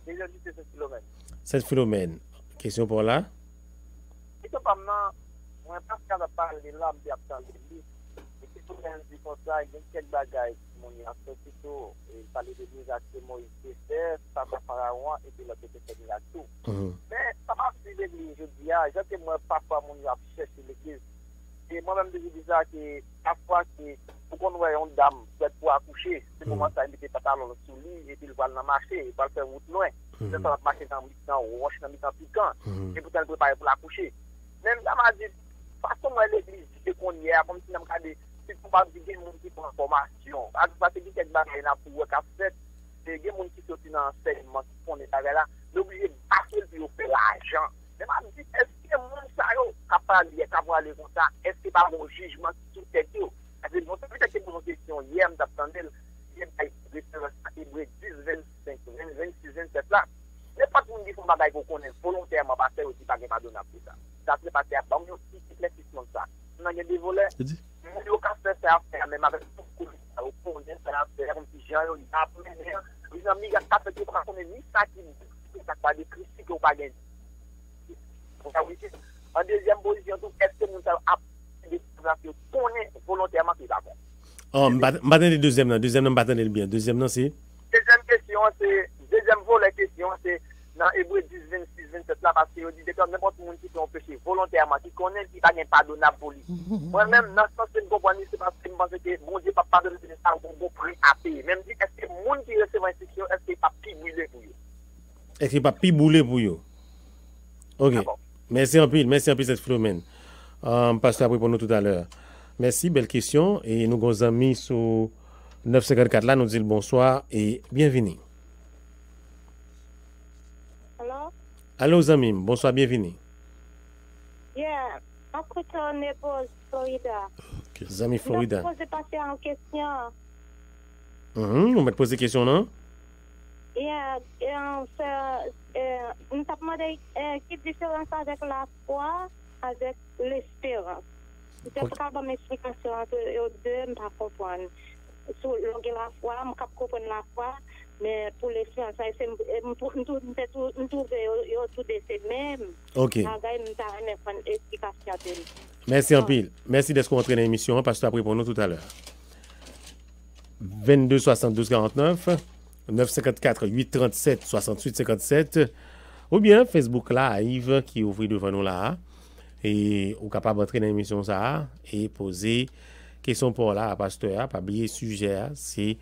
Déjà dit c'est Philomène. Cette Philomène, question pour là. Et que maintenant, moi pas capable de parler là, je vais lui. Et puis tout le monde dit comme ça, il y a quelques bagages mon y a fait plutôt et parler de des actes Moïse fait, ça va pharaon et puis l'autre était là tout. Mais ça m'a fait l'église, je dis ah, j'étais moi parfois mon y a cherché l'église. Et moi-même je dis ça que parfois que pour qu'on voit une dame pour accoucher, c'est comment ça mettre pantalon sous lui et puis il va dans marcher, il va faire route loin. Ça va marcher dans roche dans piquant et pourtant il préparer pour l'accoucher. Même ça m'a dit façon moi l'église dit qu'on y est comme si n'a pas dit si on pas dire des monde qui prend formation parce que quelques bagages là pour qu'a fait des monde qui sorti dans enseignement qui font des bagages là l'obligé passer pour faire l'argent. Mais m'a dit est-ce que monde ça yo capable de avoir comme ça est-ce que pas mon jugement sur tête yo parce que mon peut-être que mon question hier m'attendait hier Hébreux 10 25 26 27 là n'est pas tout le monde qui font bagages qu'on connaît volontairement parce que aussi pas pardonnable pour ça. Ça se passe à bon aussi l'éclaircissement ça. On a des volets. Mon yo ka faire ça faire même avec beaucoup au fond de ça faire un petit genre il a plein les amis qui a fait pas connaître ni ça qui ça pas des critiques ou pas gain. En deuxième position tout est-ce que nous a des gens connaît volontairement qui d'accord. Oh, m'attendez le deuxième non m'attendez bien. Deuxième non c'est deuxième volet question c'est dans Hébreux 10 26 27 là parce que on dit que n'importe monde qui fait un péché volontairement qui connaît qui pas pardonnable pour lui. Moi-même dans ce sens je comprends c'est parce que je pense que mon Dieu pas pardonner ça un bon prix à payer. Même dit est-ce que monde qui recevait instruction est-ce qu'il pas pibouler pour lui? Est-ce qu'il pas pibouler pour lui? OK. Merci en pile cette Philomène. Pasteur après pour nous tout à l'heure. Merci, belle question et nous avons amis sur 954 là nous dit le bonsoir et bienvenue. Allô, Zamim, bonsoir, bienvenue. Yeah, après on est pour Florida. Zami Florida. Je vais passer en question. On va te poser question, non? Yeah, on t'a demandé quelle différence avec la foi, avec l'espérance. C'est pas une explication entre les deux, je ne comprends pas. Sur la foi, je ne comprends pas la foi. Mais pour les sciences, nous trouvons tout de ces mêmes. Ok. Merci en pile. Merci d'être rentré dans l'émission, parce que tu as pris pour nous tout à l'heure. 22 72 49 954 837 68 57 ou bien Facebook Live qui ouvre devant nous là et ou capable d'entrer dans l'émission ça et poser question pour là pasteur, pas oublier sujet c'est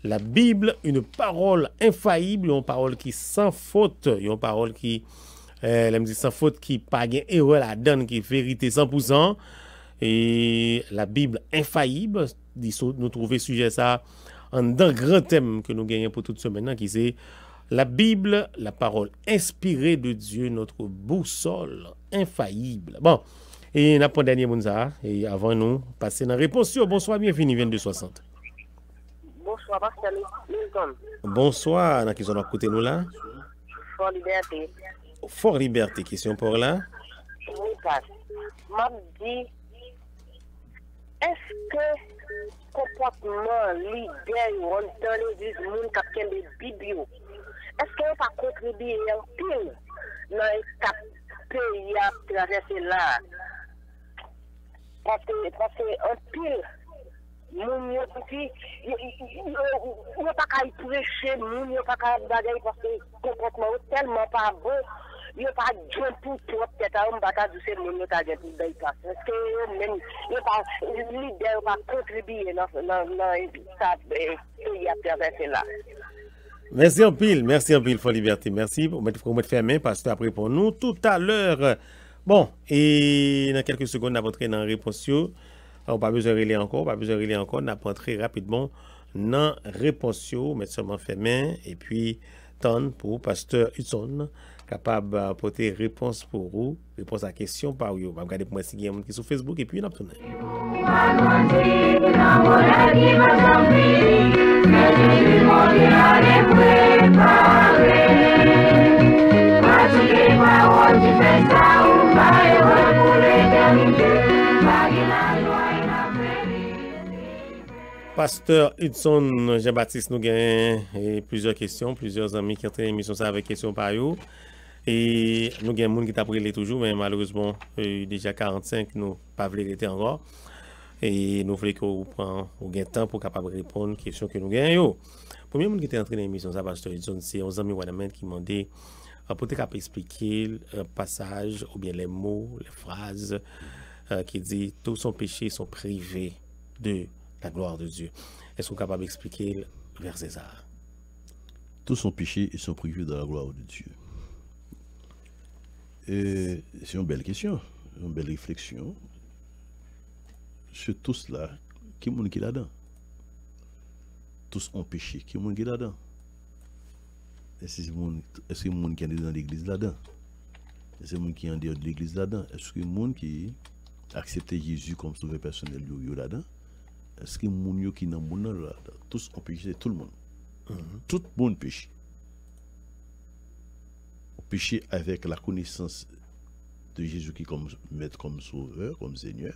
la Bible, une parole infaillible, une parole qui sans faute, une parole qui elle me dit sans faute qui pas gain erreur la donne qui vérité 100%. Et la Bible infaillible, nous trouver sujet ça en d'un grand thème que nous gagnons pour toute semaine qui c'est la Bible, la parole inspirée de Dieu, notre boussole infaillible. Bon, et n'a pas dernier Mounza et avant nous passer dans réponse. Bonsoir, bienvenue 2260. Bonsoir, Pasteur Milton. Bonsoir, dans qui sont à côté nous là? Fort Liberté. Fort Liberté, question pour là. Oui, Pasteur. M'a dit, est-ce que comportement leader ou dans l'église monde qui a des biblios, est-ce qu'il n'a pas contribué en pile dans les pays à traverser là? Parce que en pile, moun yo puis yo pas qu'à prêcher, moun yo pas qu'à bagaille parce que comportement tellement pas bon, yo pas joint pour toi peut-être on pas ta douce moun yo ta gagne pour bailler place. Est-ce que même yo pas leader pas contribuer dans ça pays à traverser là? Merci en pile, Fort Liberté. Merci pour mettre fermé parce que après pour nous tout à l'heure. Bon, et dans quelques secondes, on va entrer dans la réponse. On pas besoin de relire encore, on apprend très rapidement dans la réponse, mettre seulement fermé et puis tendre pour Pasteur Hudson capable d'apporter réponse pour vous, réponse à la question par vous. On va regarder pour moi si il y a des gens qui sont sur Facebook et puis on a tourné. Pasteur Hudson Jean-Baptiste, nous avons plusieurs questions, plusieurs amis qui ont entré l'émission avec questions par eux. Et nous avons des gens qui t'a brûlé toujours, mais malheureusement, déjà 45, nous pas voulu rester encore. Et nous voulons que vous preniez le temps pour capable répondre aux questions que nous avons. Le premier monde qui est entré dans l'émission, Pasteur Hudson, c'est un ami Wadaman qui m'a demandé pour expliquer un passage ou bien les mots, les phrases qui dit tous son péché sont privés de la gloire de Dieu. Est-ce qu'on est capable d'expliquer le verset ça? Tous son péché et sont privés de la gloire de Dieu. Et c'est une belle question, une belle réflexion. Sur tout cela, qui est-ce qui est là-dedans? Tous ont péché, qui est-ce qui est là-dedans? Est-ce que c'est le monde qui est dans l'église là-dedans? Est-ce que c'est le monde qui est en dehors de l'église là-dedans? Est-ce que c'est le monde qui a accepté Jésus comme sauveur personnel là-dedans? Est-ce que les gens qui sont dans le monde là, tous ont péché, tout le monde. Tout le monde péché. On péché avec la connaissance de Jésus-Christ comme maître, comme sauveur, comme Seigneur.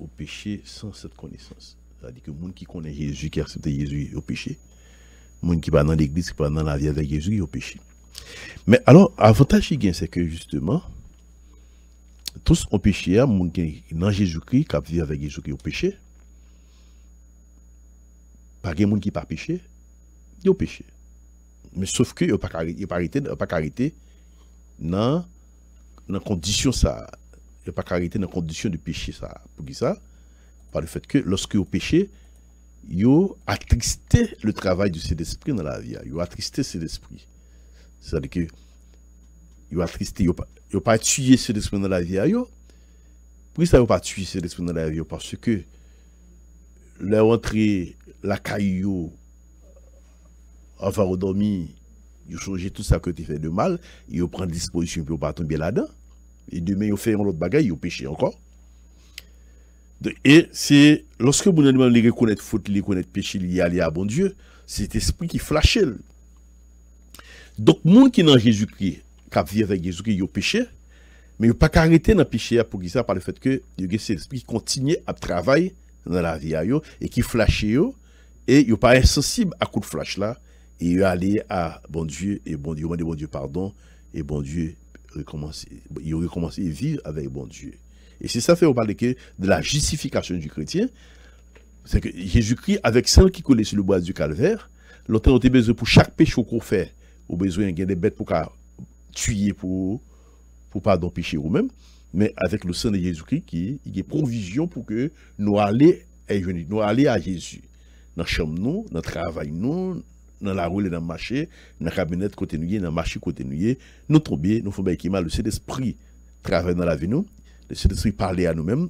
On péché sans cette connaissance. C'est-à-dire que les gens qui connaissent Jésus, qui acceptent Jésus, ont péché. Les gens qui sont dans l'église, qui sont dans la vie avec Jésus, ils ont péché. Mais alors, l'avantage qui gagne, c'est que justement, tous ont péché, les gens qui sont dans Jésus-Christ, qui vivent avec Jésus-Christ, ont péché. Pas de gens qui n'ont pas péché, ils ont péché. Mais sauf que ils n'ont pas arrêté dans la condition ça. Ils n'ont pas arrêté dans la condition de péché ça. Pour qui ça? Par le fait que lorsque ils ont péché, ils ont attristé le travail du Saint-Esprit dans la vie. Ils ont attristé Saint-Esprit. C'est-à-dire que ils ont attristé, ils n'ont pas tué Saint-Esprit dans la vie. Pourquoi ça ils n'ont pas tué Saint-Esprit dans la vie? Parce que leur entrée, la caillou, avant de dormir, ils ont changé tout ça que tu fais de mal, ils ont pris disposition pour ne pas tomber là-dedans. Et demain, ils ont fait un autre bagage, ils ont péché encore. Et c'est lorsque vous les reconnaître faute, les reconnaître péché, lié à bon Dieu, c'est cet esprit qui flashait. Donc, les gens qui sont dans Jésus-Christ, qui vivent avec Jésus-Christ, ils ont péché, mais ils n'ont pas arrêté dans le péché pour ça par le fait que cet esprit qui continue à travailler dans la vie et qui flashait, et ils n'ont pas insensible à coup de flash là, et ils allaient à bon Dieu, et bon Dieu, bon Dieu pardon, et bon Dieu recommencer, ils ont recommencé à vivre avec bon Dieu. Et c'est ça fait on parle de la justification du chrétien. C'est que Jésus-Christ, avec sang qui coulait sur le bois du calvaire, l'autre a besoin pour chaque péché qu'on fait, au besoin de des bêtes pour tuer pour pardon péché ou même, mais avec le sang de Jésus-Christ qui est provision pour que nous aller à Jésus. Dans la chambre, nous, dans le travail, nous, dans la rue, dans le marché, dans la camionnette côté nous, dans le marché côté nous tomber, nous faisons mal. Le Saint-Esprit travaille dans la vie, nous, le Saint-Esprit parle à nous-mêmes,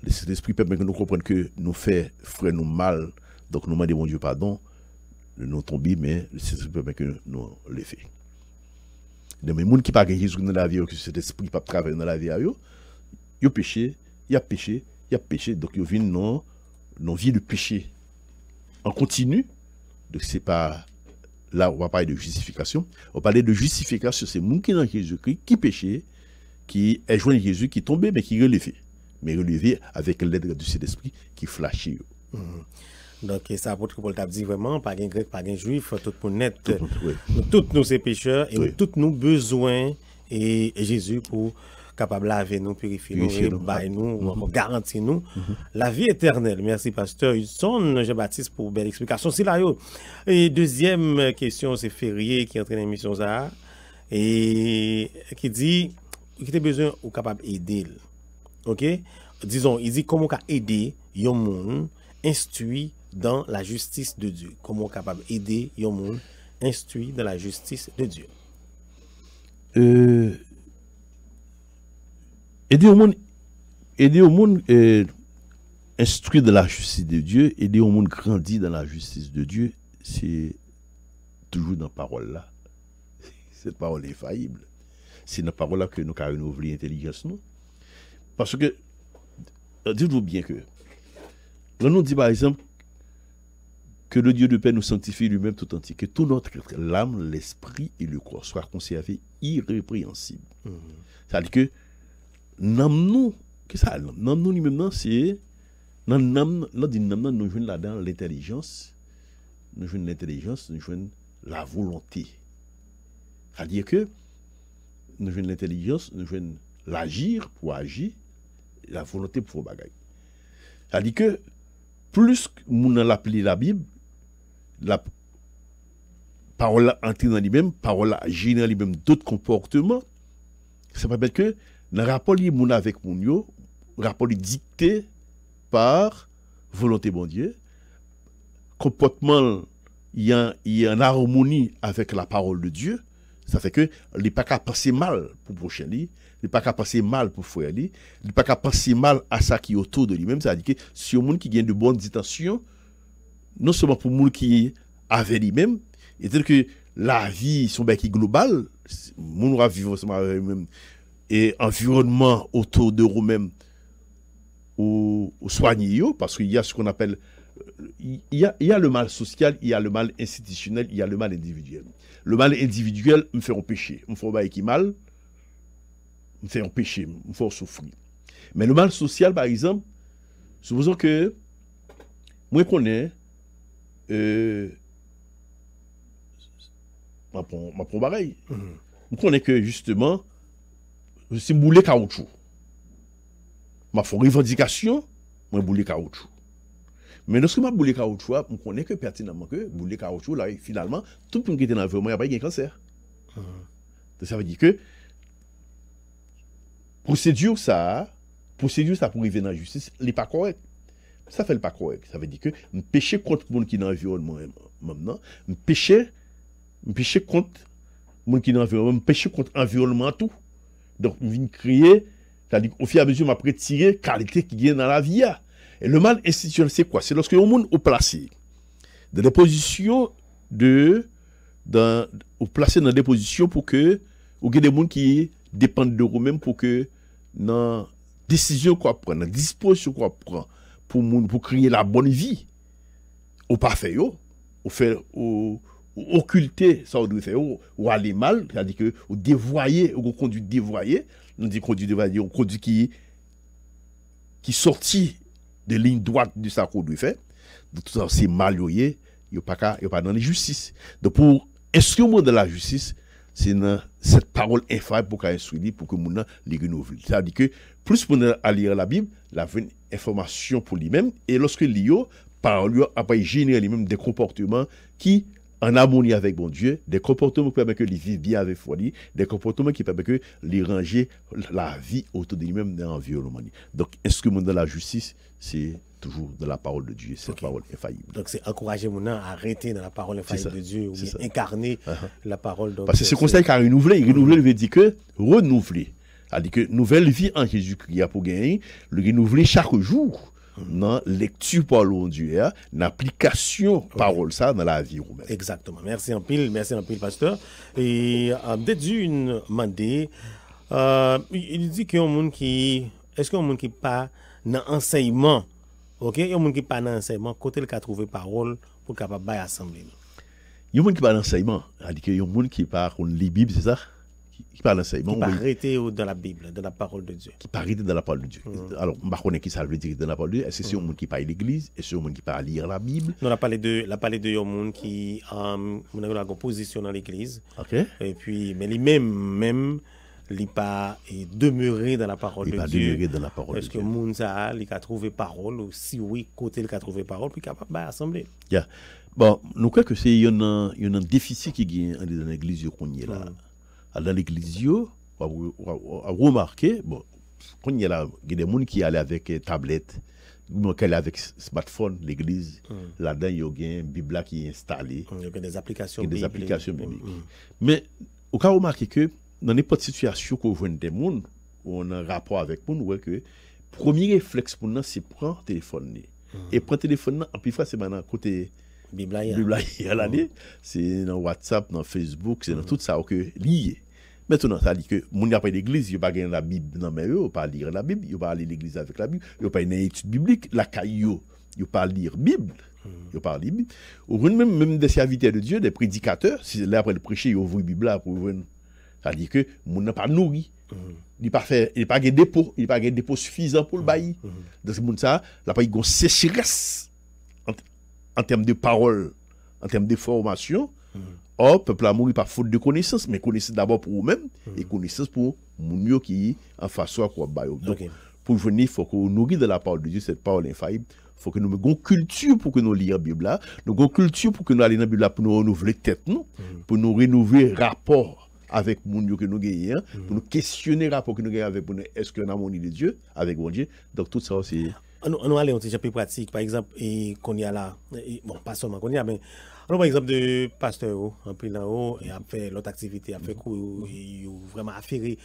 le Saint-Esprit permet que nous comprenions que nous faisons frère nous mal, donc nous demandons mon Dieu pardon, nous tombons, mais le Saint-Esprit permet que nous le fassions. Donc, les gens qui ne Jésus dans la vie, que cet esprit pas travailler dans la vie, ils péché, ils ont péché, donc ils viennent dans vie de péché en continu. Donc, c'est pas là, on va parler de justification. On va parler de justification, c'est les gens qui sont dans Jésus-Christ, qui péché, qui est joint Jésus, qui tombé, mais qui relevé. Mais relevé avec l'aide du Saint-Esprit qui flashait. Donc, ça apôtre Paul t'a dit vraiment, pas de grec, pas de juif, tout pour net. Tous nous ces pécheurs et tous nous besoin et Jésus pour capable laver nous, purifier nous, garantir nous la vie éternelle. Merci, pasteur Hudson Jean-Baptiste pour belle explication. C'est là. Et deuxième question, c'est Ferrier qui entraîne l'émission ça et qui dit qu'il a besoin ou capable aider. OK? Disons, il dit comment aider yon monde instruit dans la justice de Dieu. Comment capable aider yon monde instruit dans la justice de Dieu. Aider au monde instruit dans la justice de Dieu, aider au monde grandir dans la justice de Dieu, c'est toujours dans la parole là. Cette parole est faillible. C'est dans la parole là que nous avons renouvelé l'intelligence nous. Parce que dites-vous bien que là nous dit par exemple que le Dieu de paix nous sanctifie lui-même tout entier, que tout notre être, l'âme, l'esprit et le corps soient conservés irrépréhensibles. C'est-à-dire que nous, qu'est-ce que ça nous lui-même, c'est nous jouons là-dedans l'intelligence, nous jouons l'intelligence, nous jouons la volonté. C'est-à-dire que nous jouons l'intelligence, nous jouons l'agir pour agir, la volonté pour bagaille. C'est-à-dire que plus nous l'appelons la Bible, la parole entre dans lui-même, parole agit dans lui-même d'autres comportements, ça permet que le rapport avec mon Dieu, le rapport dicté par volonté bon Dieu, comportement il y a une harmonie avec la parole de Dieu, ça fait que il n'est pas qu'à penser mal pour prochain il n'est pas qu'à penser mal pour frère il n'est pas qu'à penser mal à ça qui est autour de lui-même, c'est-à-dire que si un monde qui gagne de bonnes intentions, non seulement pour le monde qui avec lui-même, et tel que la vie son bec global, monde va vivre ensemble avec lui-même et environnement autour de vous-même ou soigner parce qu'il y a ce qu'on appelle il y a le mal social, il y a le mal institutionnel, il y a le mal individuel. Le mal individuel me fait un péché, me fait un bail qui mal, me fait un péché, me fait souffrir. Mais le mal social par exemple, supposons que moi connais ma prend pareil. Je connais que justement si je boule caoutchouc. Ma font revendication, moi boule caoutchouc. Mais lorsque ma boule caoutchouc, je connais que pertinemment que boule caoutchouc là finalement tout le monde qui était dans l'environnement il a pas eu cancer. Ça veut dire que procédure ça pour arriver dans la justice, n'est pas correct. Ça fait le pas correct. Ça veut dire que me pécher contre le monde qui est dans l'environnement maintenant, me pécher contre le monde qui est dans l'environnement, me pécher contre l'environnement tout. Donc, je viens créer, c'est-à-dire au fur et à mesure, je vais retirer qualité qui vient dans la vie. Et le mal institutionnel, c'est quoi? C'est lorsque le monde est placé dans des positions placé dans des positions pour que, ou des gens qui dépendent de vous-même pour que, dans décision qu'on prend, dans disposition qu'on prend, pour créer la bonne vie, au pas fait, au occulter ça on doit faire ou aller mal, c'est-à-dire que ou dévoyer ou conduit dévoyé, on dit conduit dévoyé, on conduit qui sorti de ligne droite de ça qu'on doit faire. Donc tout ça c'est mal il y a pas dans la justice. Donc pour instrument de la justice, c'est cette parole infaillible pour qu'on instruire, pour que moun les renouvelle. C'est-à-dire que plus pour à lire la Bible, la vraie information pour lui-même, et lorsque l'IO, par lui, après générer lui-même des comportements qui en harmonie avec bon Dieu, des comportements qui permettent que les vivent bien avec folie, des comportements qui permettent que les ranger la vie autour de lui-même dans l'environnement. Donc, instrument de la justice, c'est toujours de la parole de Dieu, cette parole infaillible. Donc, c'est encourager mon âme à arrêter dans la parole infaillible de Dieu, ou bien incarner la parole. Donc, parce que c'est conseil qu'à renouveler. Renouveler veut dire que renouveler. C'est-à-dire que nouvelle vie en Jésus-Christ pour gagner, le renouveler chaque jour. Dans lecture par le Dieu, l'application parole ça dans la vie humaine. Exactement. Merci en pile, pasteur. Et peut-être une mandé, il dit qu'il y a un monde qui, est-ce qu'il y a un monde qui pas dans enseignement, ok, il y a un monde qui pas dans enseignement, côté le qu'a trouvé parole pour capable bailler assemblée. Il y a un monde qui pas dans enseignement, c'est-à-dire qu'il y a un monde qui pas on lit Bible, c'est ça? Qui parle d'enseignement. Qui pas arrêté dans la Bible, dans la parole de Dieu. Qui pas arrêté dans la parole de Dieu. Alors, je ne sais pas qui ça veut dire dans la parole de Dieu. Est-ce que c'est un monde qui parle l'église? Est-ce que c'est un monde qui parle lire la Bible? Non, on a parlé de un monde qui a une position dans l'église. Ok. Et puis, mais lui-même, il pas demeuré dans la parole de Dieu. Il pas demeuré dans la parole de Est-ce que Dieu. le monde a trouvé parole, ou si oui, côté il a trouvé parole, puis capable d'assembler. Yeah. Bon, nous croyons que c'est un déficit qui gagne dans l'église qu'on y est là. Dans l'église, on a remarqué, bon, quand il y a des gens qui allaient avec tablette, qui allaient avec smartphone, l'église, là-dedans, il y a une Bible qui est installée. Il y a des applications bibliques. Mais on a remarqué que dans n'importe situation qu'on voit des gens, on a un rapport avec nous, on voit que le premier réflexe pour nous, c'est prendre le téléphone. Et prendre le téléphone, en plus, c'est maintenant côté. Bible à l'année, c'est dans WhatsApp, dans Facebook, c'est dans tout ça que lié. Maintenant, ça dit que mon n'y a pas d'église, il n'y a pas la Bible dans mes yeux, il pas lire la Bible, il pas aller à l'église avec la Bible, il pas une étude biblique, la caillou, il pas lire Bible, il pas lire Bible. Ou même des serviteurs de Dieu, des prédicateurs, si là après le prêcher, il ouvre la Bible là pour voir. Ça dit que mon n'a pas nourri. Il pas fait, il pas de dépôt, il pas de dépôt suffisant pour le bail. Donc ce monde ça, là pas il une sécheresse en termes de parole, en termes de formation. Or, peuple a mouru par faute de connaissance, mais connaissance d'abord pour eux-mêmes et connaissance pour les gens qui en face à quoi. Donc, pour venir, il faut qu'on nourrit de la parole de Dieu, cette parole infaillible. Il faut que nous ayons une culture pour que nous lisions la Bible là. Nous ayons une culture pour que nous allions dans la Bible là pour nous renouveler tête, nous, pour nous renouveler rapport avec les gens que nous gagnons, pour nous questionner le rapport que nous gagnons avec nous. Est-ce qu'on a harmonie de Dieu avec mon Dieu? Donc, tout ça, c'est. On allait un petit peu pratique, par exemple, et qu'on y a là, bon, pas seulement qu'on y a, mais on par exemple de pasteur en plus là-haut, et a fait l'autre activité, a fait quoi, vraiment affairé,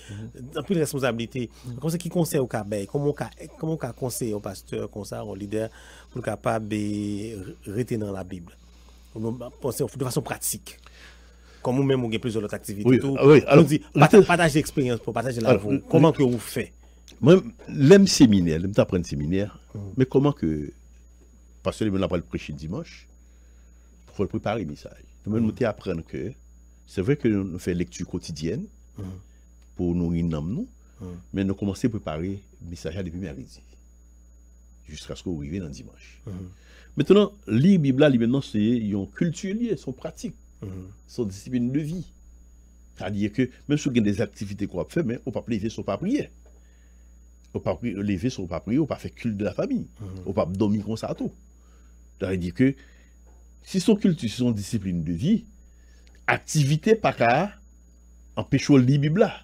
en plus de responsabilité. Comment c'est qui conseille au cabaye, comment on conseille au pasteur, comme ça, au leader, pour capable de rester dans la Bible, de façon pratique. Comme vous-même, vous avez plusieurs autres activités. Oui, tout, oui, alors, on dit, partager l'expérience, pour partager la vie. Comment que vous faites? Moi, l'aime séminaire, l'aime t'apprendre séminaire, mais comment que, parce que nous avons prêché dimanche, il faut préparer le message. Nous apprendre que c'est vrai que nous faisons lecture quotidienne pour nous nous, mais nous commençons à préparer le message depuis mercredi, jusqu'à ce qu'on arrive dans dimanche. Maintenant, lire la Bible, maintenant, c'est une culture liée, son pratique, son discipline de vie. C'est-à-dire que même si on a des activités qu'on a fait, mais on ne peut pas lever son pas prier. On ne peut pas lever son pas prier, on ne peut pas faire culte de la famille. On ne peut pas dormir comme ça tout. C'est-à-dire que si son culte, si son discipline de vie, activité pas qu'à empêcher de lire la Bible là.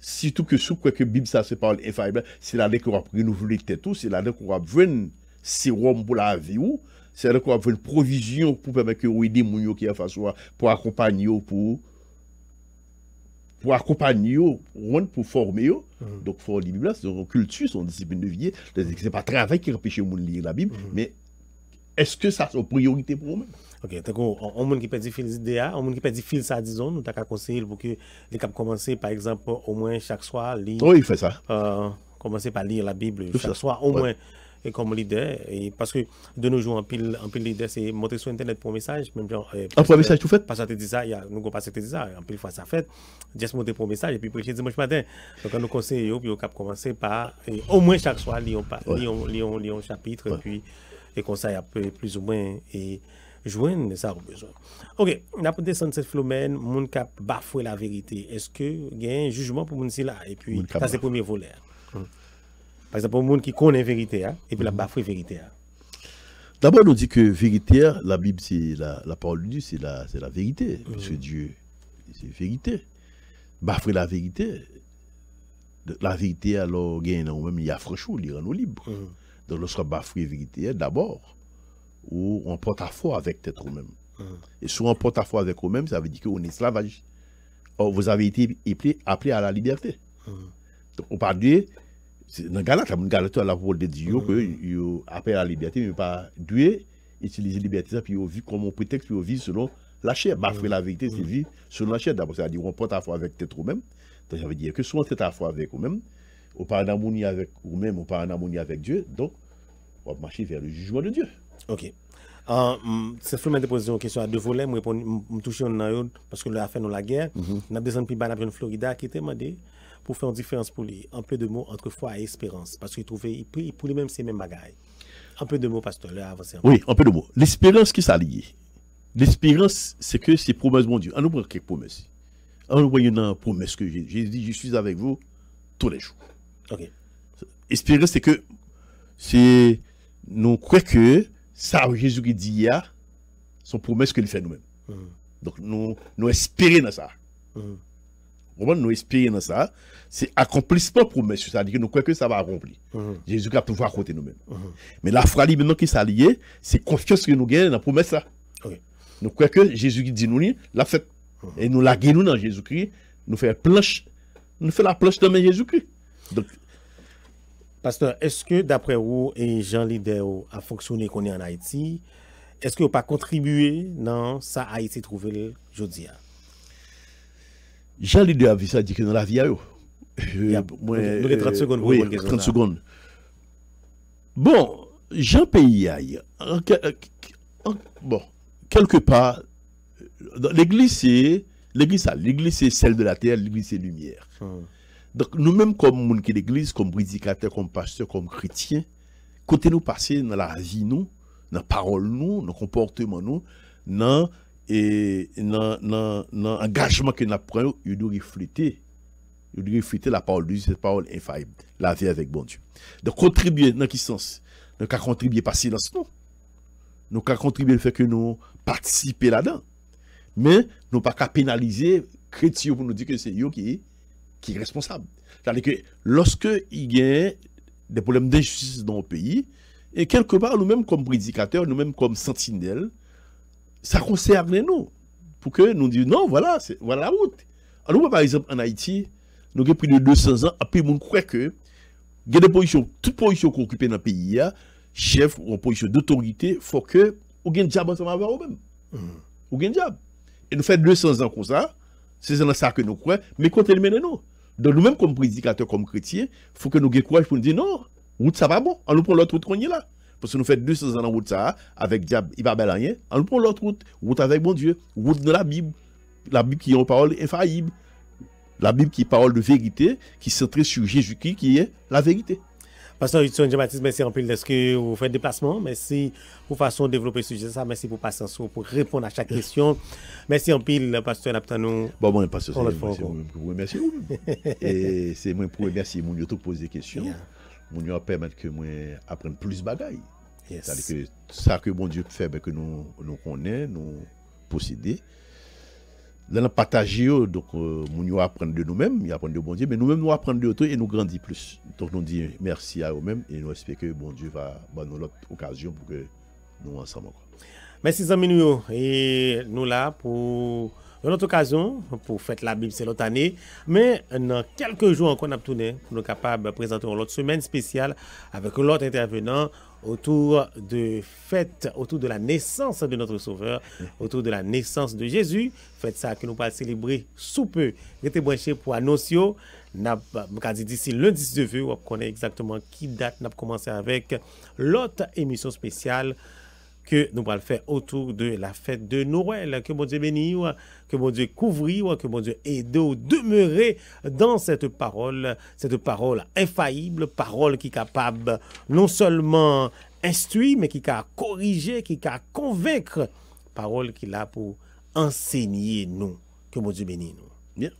Surtout que sous quoi que la Bible ça se parle infaillible, c'est là qu'on va renouveler tête, c'est là qu'on va voir sérum pour la vie, c'est là qu'on va avoir une provision pour permettre que vous aider les gens qui sont face pour accompagner, pour accompagner, pour former. Donc, il faut lire la Bible, c'est une culture, c'est une discipline de vie. Ce n'est pas le travail qui empêche les gens de lire la Bible, mais est-ce que ça c'est une priorité pour nous? Ok, donc, on monde qui perd fil d'idée, on monde qui perd fil ça, disons, nous t'as conseillé pour que les cap commencer, par exemple, au moins chaque soir, lire. Oui, il fait ça. Commencer par lire la Bible chaque soir, au moins. Et comme leader, et parce que de nos jours, en pile leader, c'est monter sur Internet pour message, même genre. Pour message tout fait? Parce que tu dis ça, nous n'avons pas dit ça, en pile fois ça fait, juste monter pour message, et puis prêcher dimanche matin. Donc, nous conseillons, puis on cap commencer par, au moins chaque soir, lire un chapitre, et puis, et comme ça, il y a plus ou moins, et joindre ça au besoin. OK, on a pour descendre cette flomène, moun k'ap bafoué la vérité. Est-ce que il y a un jugement pour moun si là et puis ça c'est premier volet. Par exemple, pour moun qui connaît la vérité et puis la bafoué la vérité. D'abord, on dit que vérité, la Bible, c'est la parole de Dieu, c'est la vérité. Parce que Dieu, c'est vérité. Bafouer la vérité. La vérité, alors, même il y a franchement, il rend nous libres. Donc, lorsqu'on bafouer la vérité, d'abord, ou on porte à foi avec tête nous-mêmes. Et si on porte à foi avec nous-mêmes, ça veut dire qu'on est esclavage. Or, vous avez été appelés à la liberté. Donc, on parle de. Dans Galate, la parole de Dieu, que appelle à la liberté, mais pas Dieu utiliser la liberté, puis on vit comme un prétexte, puis on vit selon la chair. Bafouer la vérité, c'est vivre selon la chair. D'abord, c'est-à-dire on porte à foi avec tête nous-mêmes. Donc, ça veut dire que soit on est à foi avec nous-mêmes, on parle d'harmonie avec nous-mêmes, on parle d'harmonie avec Dieu, donc on va marcher vers le jugement de Dieu. OK. C'est vraiment de poser une question à deux volets, moi je touche parce que là fait nous la guerre, on a descendu puis dans Florida qui était demandé pour faire une différence pour lui, un peu de mots entre foi et espérance parce qu'il trouvait pour lui même c'est même bagaille. Un peu de mots pasteur là avancer. Oui, un peu de mots. L'espérance qui s'allie. L'espérance c'est que c'est promesse mon Dieu. On nous prend quelques promesses. On nous voit une promesse que j'ai dit je suis avec vous tous les jours. OK. Espérance c'est que c'est nous croyons que ça Jésus qui dit hier son promesse qu'il fait nous-mêmes. Donc nous espérons dans ça. Nous espérons dans ça, c'est accomplissement promesse, c'est-à-dire que nous croyons que ça va accomplir. Jésus qui a pouvoir côté nous-mêmes. Mais la foi libre maintenant qui s'allie, c'est confiance que nous gagnons dans la promesse ça. Nous croyons que Jésus qui dit nous l'a fait et nous la gagnons dans Jésus-Christ, nous fait la planche dans Jésus-Christ. Donc pasteur, est-ce que d'après vous et Jean Leader a fonctionné qu'on est en Haïti, est-ce que vous pas contribué dans ça Haïti trouvé aujourd'hui? Jean Leader a vu ça dit que dans la vie nous 30 secondes pour oui, 30 secondes. Bon, Jean Pays bon, quelque part l'église c'est celle de la terre, l'église c'est lumière. Donc, nous-mêmes, comme monde qui l'église, comme prédicateur, comme pasteur, comme chrétien, côté nous passer dans la vie, nous, dans la parole, nous, dans le comportement, nous, dans l'engagement que nous prenons, il doit refléter la parole de Dieu, cette parole infaillible, la vie avec bon Dieu. Donc, contribuer, dans quel sens? Nous avons contribué par silence, non? Nous avons contribué le fait que nous participions là-dedans. Mais, nous n'avons pas qu'à pénaliser les chrétiens pour nous dire que c'est eux qui est responsable. C'est-à-dire que lorsque il y a des problèmes d'injustice dans le pays, et quelque part, nous-mêmes comme prédicateurs, nous-mêmes comme sentinelles, ça concerne nous. Pour que nous disions, non, voilà la route. Alors, par exemple, en Haïti, nous avons pris de 200 ans, après, nous croyons que il y a des positions, toutes positions qu'on occupe dans le pays, chef ou en position d'autorité, il faut que vous ayez un diable ensemble avec vous-même. Vous ayez un diable. Et nous faisons 200 ans comme ça, c'est dans ça que nous croyons, mais quand elle mène nous. Donc nous-mêmes comme prédicateurs, comme chrétiens, il faut que nous ayons courage pour nous dire non, route ça va bon, on nous prend l'autre route qu'on y est là. Parce que nous faisons 200 ans en route ça, avec diable, il va bien rien, on nous prend l'autre route avec bon Dieu, route de la Bible qui est une parole infaillible, la Bible qui est parole de vérité, qui est centrée sur Jésus-Christ, qui est la vérité. Pasteur Hudson Jean-Baptiste, merci en pile. Est-ce que vous faites déplacement? Merci pour façon de développer ce sujet. Ça. Merci pour patience, pour répondre à chaque question. Merci en pile, Pasteur Naptanou. Bon, moi, Pasteur, c'est moi pour vous remercier. Et c'est moi pour remercier mon YouTube poser des questions. Mon Dieu permettre que moi apprenne plus de bagailles. C'est-à-dire que ça que bon Dieu fait, que nous connaissons, nous posséder. Là, nous partageons, donc, nous apprenons de nous-mêmes, nous apprenons de bon Dieu, mais nous-mêmes, nous apprenons de eux et nous grandissons plus. Donc, nous disons merci à eux-mêmes et nous espérons que bon Dieu va nous l'autre occasion pour que nous ensemble. Merci, amis, et nous là pour une autre occasion, pour faire la Bible, c'est l'autre année, mais dans quelques jours encore, on a tourné pour nous capables de présenter une autre semaine spéciale avec l'autre intervenant autour de fête, autour de la naissance de notre Sauveur, autour de la naissance de Jésus. Fête ça que nous allons célébrer sous peu. Restez branchés pour annoncer. D'ici lundi 19 février, on connaît exactement qui date. Nous avons commencé avec l'autre émission spéciale que nous allons faire autour de la fête de Noël. Que bon Dieu bénisse, que bon Dieu couvre, que bon Dieu aide ou demeurer dans cette parole infaillible, parole qui est capable non seulement instruire, mais qui est capable corriger, qui est capable convaincre parole qu'il a pour enseigner nous. Que mon Dieu bénisse nous. Bien.